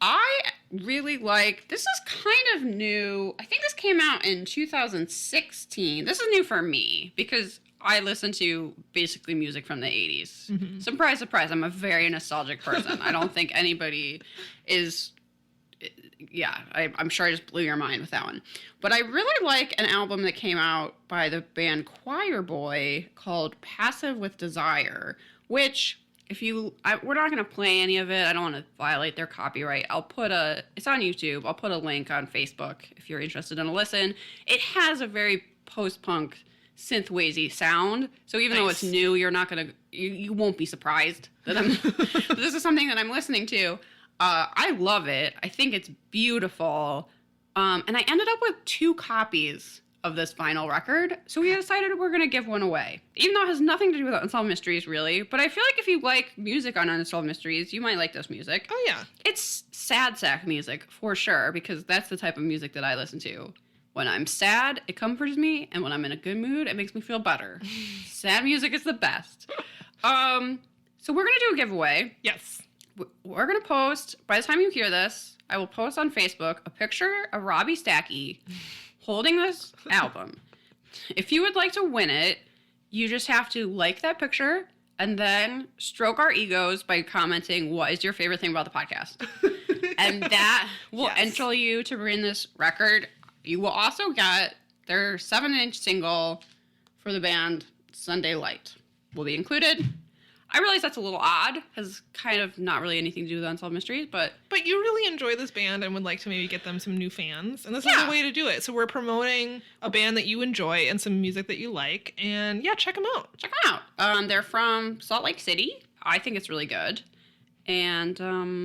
Speaker 3: I really like, this is kind of new. I think this came out in 2016. This is new for me because I listen to basically music from the 80s. Mm-hmm. Surprise, surprise. I'm a very nostalgic person. I don't think anybody is... Yeah, I'm sure I just blew your mind with that one. But I really like an album that came out by the band Choir Boy called Passive with Desire, which... we're not going to play any of it. I don't want to violate their copyright. It's on YouTube. I'll put a link on Facebook if you're interested in a listen. It has a very post-punk synthwazy sound. So even though it's new, you're not going to, you won't be surprised that this is something that I'm listening to. I love it. I think it's beautiful. And I ended up with 2 copies of this vinyl record, so we decided we're going to give one away. Even though it has nothing to do with Unsolved Mysteries, really, but I feel like if you like music on Unsolved Mysteries, you might like this music.
Speaker 1: Oh, yeah.
Speaker 3: It's sad sack music, for sure, because that's the type of music that I listen to. When I'm sad, it comforts me, and when I'm in a good mood, it makes me feel better. Sad music is the best. So we're going to do a giveaway.
Speaker 1: Yes.
Speaker 3: We're going to post, by the time you hear this, I will post on Facebook a picture of Robbie Stackey holding this album. If you would like to win it, you just have to like that picture and then stroke our egos by commenting what is your favorite thing about the podcast. And that will enter you to win this record. You will also get their 7-inch single for the band Sunday Light will be included. I realize that's a little odd, has kind of not really anything to do with Unsolved Mysteries, but
Speaker 1: you really enjoy this band and would like to maybe get them some new fans, and this is a way to do it. So we're promoting a band that you enjoy and some music that you like, and check them out.
Speaker 3: Check them out. They're from Salt Lake City. I think it's really good. And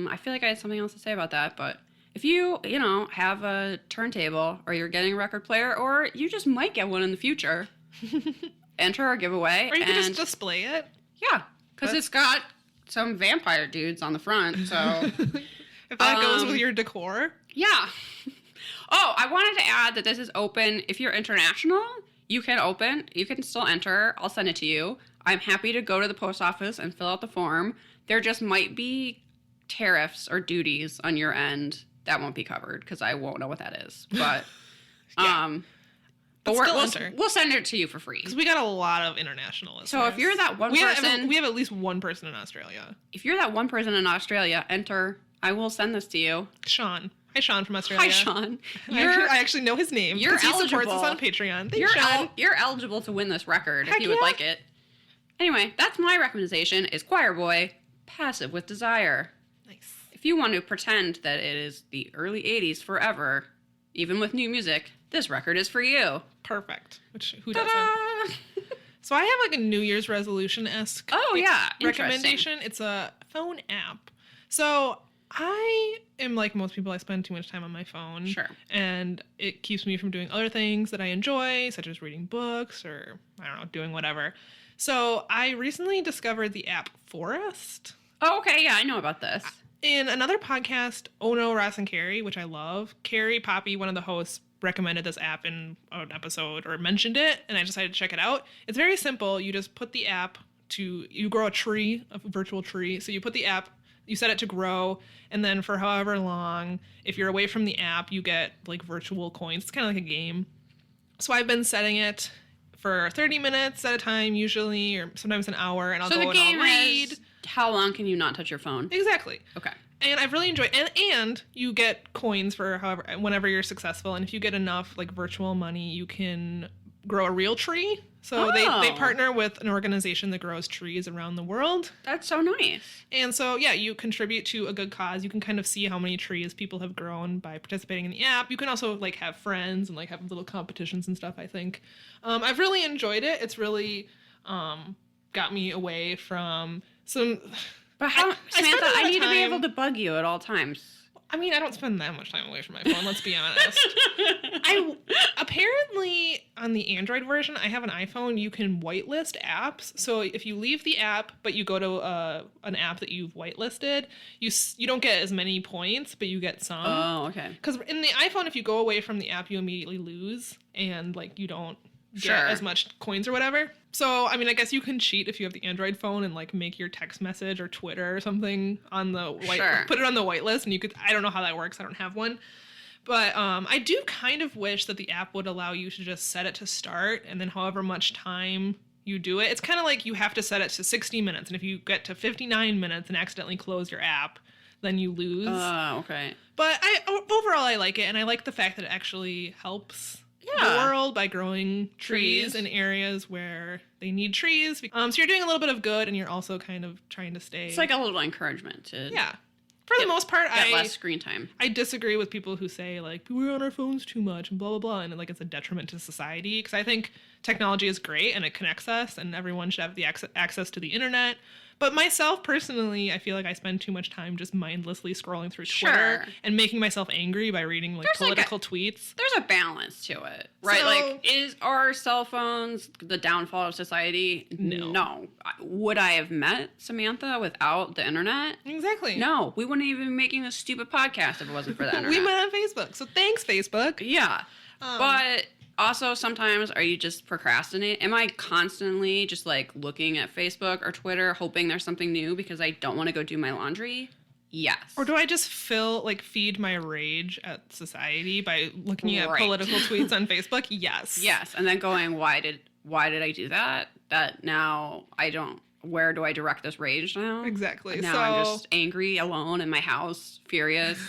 Speaker 3: I feel like I had something else to say about that, but if you have a turntable or you're getting a record player or you just might get one in the future, enter our giveaway.
Speaker 1: Or you can just display it.
Speaker 3: Yeah, because it's got some vampire dudes on the front, so...
Speaker 1: If that goes with your decor.
Speaker 3: Yeah. Oh, I wanted to add that this is open. If you're international, you can still enter. I'll send it to you. I'm happy to go to the post office and fill out the form. There just might be tariffs or duties on your end that won't be covered because I won't know what that is. But
Speaker 1: Yeah.
Speaker 3: but
Speaker 1: enter.
Speaker 3: we'll send it to you for free.
Speaker 1: Because we got a lot of international listeners.
Speaker 3: So if you're that one person,
Speaker 1: we have at least one person in Australia.
Speaker 3: If you're that one person in Australia, enter. I will send this to you.
Speaker 1: Sean. Hi, Sean from Australia.
Speaker 3: Hi, Sean.
Speaker 1: I actually know his name.
Speaker 3: You're
Speaker 1: he supports
Speaker 3: eligible.
Speaker 1: us on Patreon. Thanks, Sean.
Speaker 3: You're eligible to win this record if
Speaker 1: Heck
Speaker 3: you would
Speaker 1: yeah.
Speaker 3: like it. Anyway, that's my recommendation is Choir Boy, Passive with Desire.
Speaker 1: Nice.
Speaker 3: If you want to pretend that it is the early 80s forever, even with new music, this record is for you.
Speaker 1: Perfect. Which, who
Speaker 3: Ta-da!
Speaker 1: doesn't? So I have like a New Year's resolution-esque
Speaker 3: Oh, yeah.
Speaker 1: recommendation. It's a phone app. So I am like most people, I spend too much time on my phone.
Speaker 3: Sure.
Speaker 1: And it keeps me from doing other things that I enjoy, such as reading books or, I don't know, doing whatever. So I recently discovered the app Forest.
Speaker 3: Oh, okay. Yeah, I know about this.
Speaker 1: In another podcast, Oh No, Ross and Carrie, which I love, Carrie Poppy, one of the hosts, recommended this app in an episode or mentioned it, and I decided to check it out. It's very simple. You just put the app you grow a tree, a virtual tree. So you put the app, you set it to grow, and then for however long, if you're away from the app, you get like virtual coins. It's kind of like a game. So I've been setting it for 30 minutes at a time usually, or sometimes an hour, and I'll go and I'll read.
Speaker 3: How long can you not touch your phone?
Speaker 1: Exactly.
Speaker 3: Okay.
Speaker 1: And I've really enjoyed and you get coins for whenever you're successful, and if you get enough like virtual money, you can grow a real tree. So they partner with an organization that grows trees around the world.
Speaker 3: That's so nice.
Speaker 1: And so yeah, you contribute to a good cause. You can kind of see how many trees people have grown by participating in the app. You can also like have friends and like have little competitions and stuff, I think. I've really enjoyed it. It's really got me away from some...
Speaker 3: But how, Samantha, I need to be
Speaker 1: time-
Speaker 3: able to bug you at all times.
Speaker 1: I mean, I don't spend that much time away from my phone, let's be honest. Apparently, on the Android version, I have an iPhone, you can whitelist apps. So if you leave the app, but you go to an app that you've whitelisted, you don't get as many points, but you get some.
Speaker 3: Oh, okay.
Speaker 1: Because in the iPhone, if you go away from the app, you immediately lose, and like you don't get
Speaker 3: Sure.
Speaker 1: as much coins or whatever. So, I mean, I guess you can cheat if you have the Android phone and like make your text message or Twitter or something on the
Speaker 3: Sure.
Speaker 1: put it on the whitelist, and you could, I don't know how that works. I don't have one. But I do kind of wish that the app would allow you to just set it to start, and then however much time you do it. It's kind of like you have to set it to 60 minutes, and if you get to 59 minutes and accidentally close your app, then you lose.
Speaker 3: Okay.
Speaker 1: But overall, I like it, and I like the fact that it actually helps the world by growing trees in areas where they need trees. So you're doing a little bit of good, and you're also kind of trying to stay...
Speaker 3: It's like a little encouragement to
Speaker 1: For the most part,
Speaker 3: get less screen time.
Speaker 1: I disagree with people who say, like, we're on our phones too much and blah, blah, blah, and like it's a detriment to society. Because I think technology is great, and it connects us, and everyone should have the access to the internet. But myself, personally, I feel like I spend too much time just mindlessly scrolling through Twitter and making myself angry by reading like political tweets.
Speaker 3: There's a balance to it, right?
Speaker 1: So-
Speaker 3: like, are cell phones the downfall of society? No. Would I have met Samantha without the internet?
Speaker 1: Exactly.
Speaker 3: No, we wouldn't even be making a stupid podcast if it wasn't for the internet.
Speaker 1: We met on Facebook, so thanks, Facebook.
Speaker 3: Yeah. But also, sometimes, are you just procrastinating? Am I constantly just like looking at Facebook or Twitter, hoping there's something new because I don't want to go do my laundry? Yes.
Speaker 1: Or do I just feed my rage at society by looking at political tweets on Facebook? Yes.
Speaker 3: Yes, and then going, why did I do that? That now I don't. Where do I direct this rage now?
Speaker 1: Exactly.
Speaker 3: Now I'm just angry, alone in my house, furious,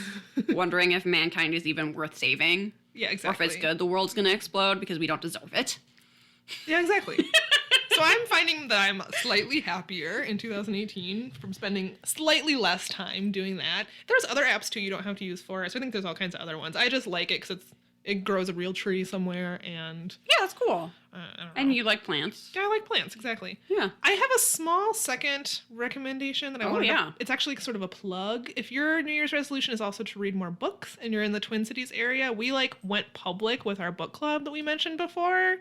Speaker 3: wondering if mankind is even worth saving.
Speaker 1: Yeah, exactly.
Speaker 3: Or if it's good, the world's going to explode because we don't deserve it.
Speaker 1: Yeah, exactly. So I'm finding that I'm slightly happier in 2018 from spending slightly less time doing that. There's other apps too you don't have to use Forest. I think there's all kinds of other ones. I just like it because it grows a real tree somewhere, and
Speaker 3: Yeah, that's cool.
Speaker 1: I don't know.
Speaker 3: And you like plants.
Speaker 1: Yeah, I like plants, exactly.
Speaker 3: Yeah.
Speaker 1: I have a small second recommendation that I wanted to, it's actually sort of a plug. If your New Year's resolution is also to read more books and you're in the Twin Cities area, we went public with our book club that we mentioned before.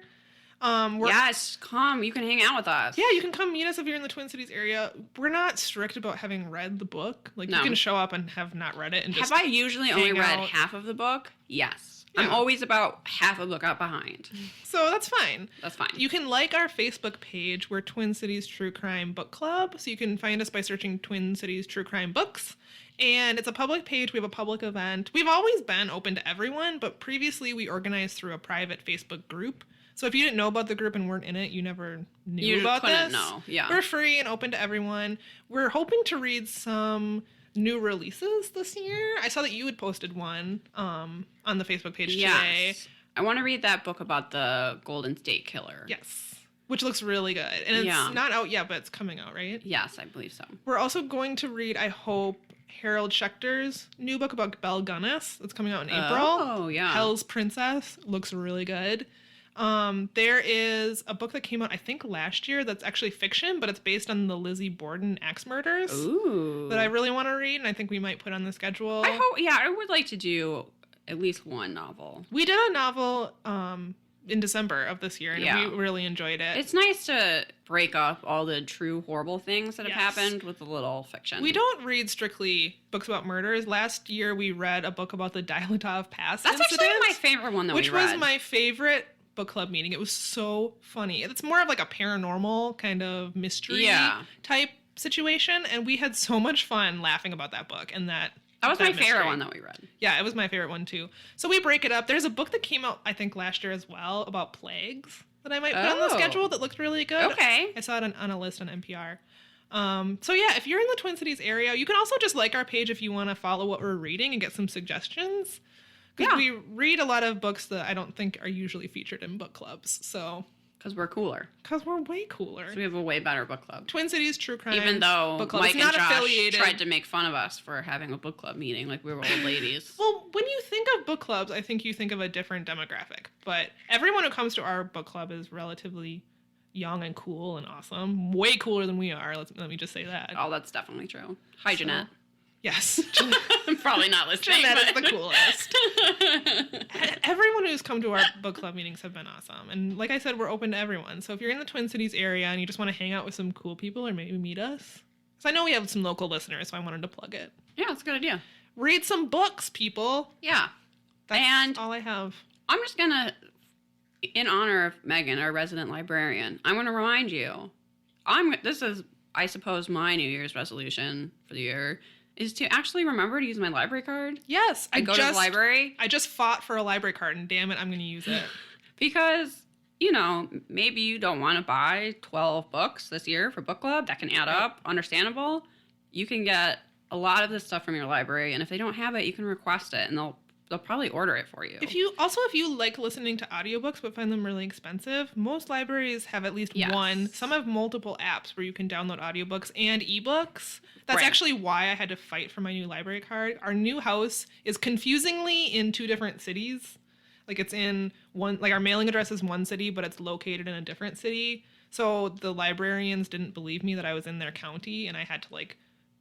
Speaker 3: Yes, come. You can hang out with us.
Speaker 1: Yeah, you can come meet us if you're in the Twin Cities area. We're not strict about having read the book. Like,
Speaker 3: No.
Speaker 1: you can show up and have not read it and just
Speaker 3: Have I usually only
Speaker 1: hang
Speaker 3: read
Speaker 1: out.
Speaker 3: half of the book? Yes.
Speaker 1: Yeah.
Speaker 3: I'm always about half a book out behind.
Speaker 1: So that's fine.
Speaker 3: That's fine.
Speaker 1: You can like our Facebook page. We're Twin Cities True Crime Book Club. So you can find us by searching Twin Cities True Crime Books. And it's a public page. We have a public event. We've always been open to everyone, but previously we organized through a private Facebook group. So if you didn't know about the group and weren't in it, you never knew about this.
Speaker 3: You couldn't know, yeah.
Speaker 1: We're free and open to everyone. We're hoping to read some new releases this year. I saw that you had posted one on the Facebook page today.
Speaker 3: Yes. I want to read that book about the Golden State Killer.
Speaker 1: Yes. Which looks really good. And it's not out yet, but it's coming out, right?
Speaker 3: Yes, I believe so.
Speaker 1: We're also going to read, I hope, Harold Schechter's new book about Belle Gunness that's coming out in April.
Speaker 3: Oh, yeah.
Speaker 1: Hell's Princess looks really good. There is a book that came out, I think, last year that's actually fiction, but it's based on the Lizzie Borden axe murders.
Speaker 3: Ooh.
Speaker 1: That I really want to read, and I think we might put on the schedule.
Speaker 3: I would like to do at least one novel.
Speaker 1: We did a novel in December of this year, and we really enjoyed it.
Speaker 3: It's nice to break up all the true horrible things that have happened with a little fiction.
Speaker 1: We don't read strictly books about murders. Last year, we read a book about the Dilatov Pass
Speaker 3: That's
Speaker 1: incident,
Speaker 3: actually my favorite one that we read.
Speaker 1: Which was my favorite book club meeting. It was so funny. It's more of like a paranormal kind of mystery type situation, and we had so much fun laughing about that book and that
Speaker 3: was my favorite
Speaker 1: mystery.
Speaker 3: one that we read.
Speaker 1: Yeah, it was my favorite one too. So we break it up. There's a book that came out, I think, last year as well about plagues that I might put on the schedule that looked really good.
Speaker 3: Okay.
Speaker 1: I saw it on a list on NPR. So yeah, if you're in the Twin Cities area, you can also just like our page if you want to follow what we're reading and get some suggestions. Because we read a lot of books that I don't think are usually featured in book clubs. So
Speaker 3: because we're cooler.
Speaker 1: Because we're way cooler.
Speaker 3: So we have a way better book club.
Speaker 1: Twin Cities True Crime.
Speaker 3: Even though
Speaker 1: book club.
Speaker 3: Mike
Speaker 1: It's not
Speaker 3: and Josh
Speaker 1: affiliated.
Speaker 3: tried to make fun of us for having a book club meeting like we were old ladies.
Speaker 1: Well, when you think of book clubs, I think you think of a different demographic. But everyone who comes to our book club is relatively young and cool and awesome. Way cooler than we are. Let me just say that.
Speaker 3: Oh, that's definitely true. Hi, Jeanette.
Speaker 1: Yes.
Speaker 3: I'm probably not listening.
Speaker 1: Jeanette is the coolest. Everyone who's come to our book club meetings have been awesome. And like I said, we're open to everyone. So if you're in the Twin Cities area and you just want to hang out with some cool people or maybe meet us. Because I know we have some local listeners, so I wanted to plug it.
Speaker 3: Yeah, that's a good idea.
Speaker 1: Read some books, people.
Speaker 3: Yeah.
Speaker 1: That's all I have.
Speaker 3: I'm just going to, in honor of Megan, our resident librarian, I'm going to remind you, this is, I suppose, my New Year's resolution for the year, is to actually remember to use my library card.
Speaker 1: Yes.
Speaker 3: I go to the library.
Speaker 1: I just fought for a library card, and damn it, I'm going to use it.
Speaker 3: Because, maybe you don't want to buy 12 books this year for book club. That can add up. Understandable. You can get a lot of this stuff from your library, and if they don't have it, you can request it, and they'll probably order it for you.
Speaker 1: If you like listening to audiobooks but find them really expensive, most libraries have at least one. Some have multiple apps where you can download audiobooks and ebooks. That's actually why I had to fight for my new library card. Our new house is confusingly in 2 different cities. Like it's in one, like our mailing address is one city, but it's located in a different city. So the librarians didn't believe me that I was in their county, and I had to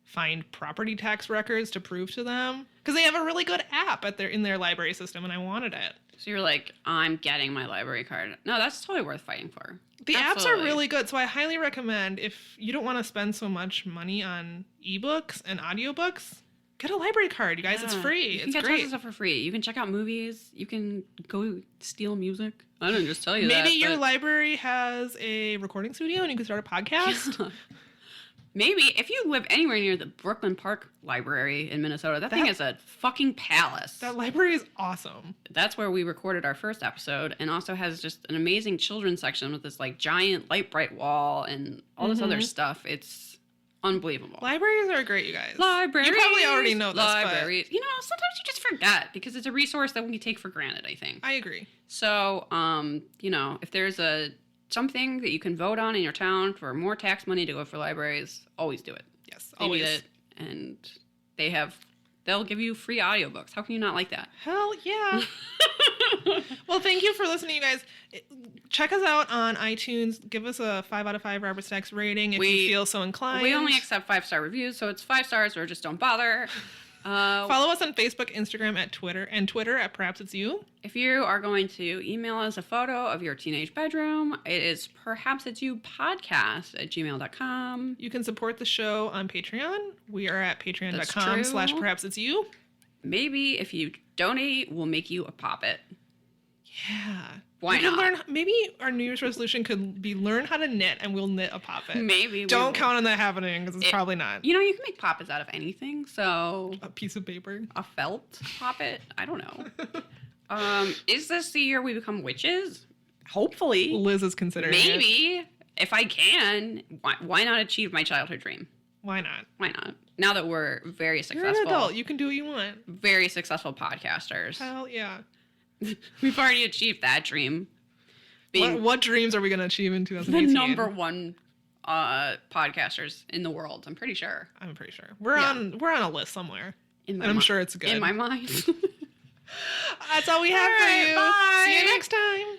Speaker 1: find property tax records to prove to them because they have a really good app in their library system, and I wanted it.
Speaker 3: So you're like, I'm getting my library card. No, that's totally worth fighting for.
Speaker 1: The apps are really good, so I highly recommend if you don't want to spend so much money on ebooks and audiobooks, get a library card, you guys. It's free.
Speaker 3: You can get tons of stuff for free. You can check out movies. You can go steal music. I didn't just tell you that.
Speaker 1: Maybe your library has a recording studio and you can start a podcast.
Speaker 3: Yeah. Maybe if you live anywhere near the Brooklyn Park Library in Minnesota, that thing is a fucking palace.
Speaker 1: That library is awesome.
Speaker 3: That's where we recorded our first episode, and also has just an amazing children's section with this giant light bright wall and all this other stuff. It's unbelievable.
Speaker 1: Libraries are great, you guys.
Speaker 3: Libraries.
Speaker 1: You probably already know this,
Speaker 3: libraries. But sometimes you just forget because it's a resource that we can take for granted, I think.
Speaker 1: I agree.
Speaker 3: So, if there's something that you can vote on in your town for more tax money to go for libraries, always do it.
Speaker 1: Yes,
Speaker 3: they
Speaker 1: always.
Speaker 3: need it, and they'll give you free audiobooks. How can you not like that?
Speaker 1: Hell yeah. Well, thank you for listening, you guys. Check us out on iTunes. Give us a 5 out of 5 Robert Stacks rating if you feel so inclined.
Speaker 3: We only accept 5-star reviews, so it's 5 stars or just don't bother.
Speaker 1: Follow us on Facebook, Instagram, and Twitter at Perhaps It's You.
Speaker 3: If you are going to email us a photo of your teenage bedroom, it is perhapsitsyouPodcast@gmail.com.
Speaker 1: You can support the show on Patreon. We are at patreon.com/perhapsitsyou.
Speaker 3: Maybe if you donate, we'll make you a poppet.
Speaker 1: Yeah.
Speaker 3: Why not?
Speaker 1: Maybe our New Year's resolution could be learn how to knit, and we'll knit a poppet.
Speaker 3: Maybe.
Speaker 1: Don't count on that happening, because it's probably not.
Speaker 3: You know, you can make poppets out of anything, so...
Speaker 1: A piece of paper.
Speaker 3: A felt poppet? I don't know. Is this the year we become witches? Hopefully.
Speaker 1: Liz is considering
Speaker 3: Maybe. If I can, why not achieve my childhood dream?
Speaker 1: Why not?
Speaker 3: Why not? Now that we're very successful.
Speaker 1: You're an adult. You can do what you want.
Speaker 3: Very successful podcasters.
Speaker 1: Hell yeah.
Speaker 3: We've already achieved that dream.
Speaker 1: What dreams are we going to achieve in 2018?
Speaker 3: The number one podcasters in the world, I'm pretty sure.
Speaker 1: I'm pretty sure. We're on a list somewhere.
Speaker 3: And
Speaker 1: I'm sure it's good.
Speaker 3: In my mind.
Speaker 1: That's all we have for you.
Speaker 3: Bye.
Speaker 1: See you next time.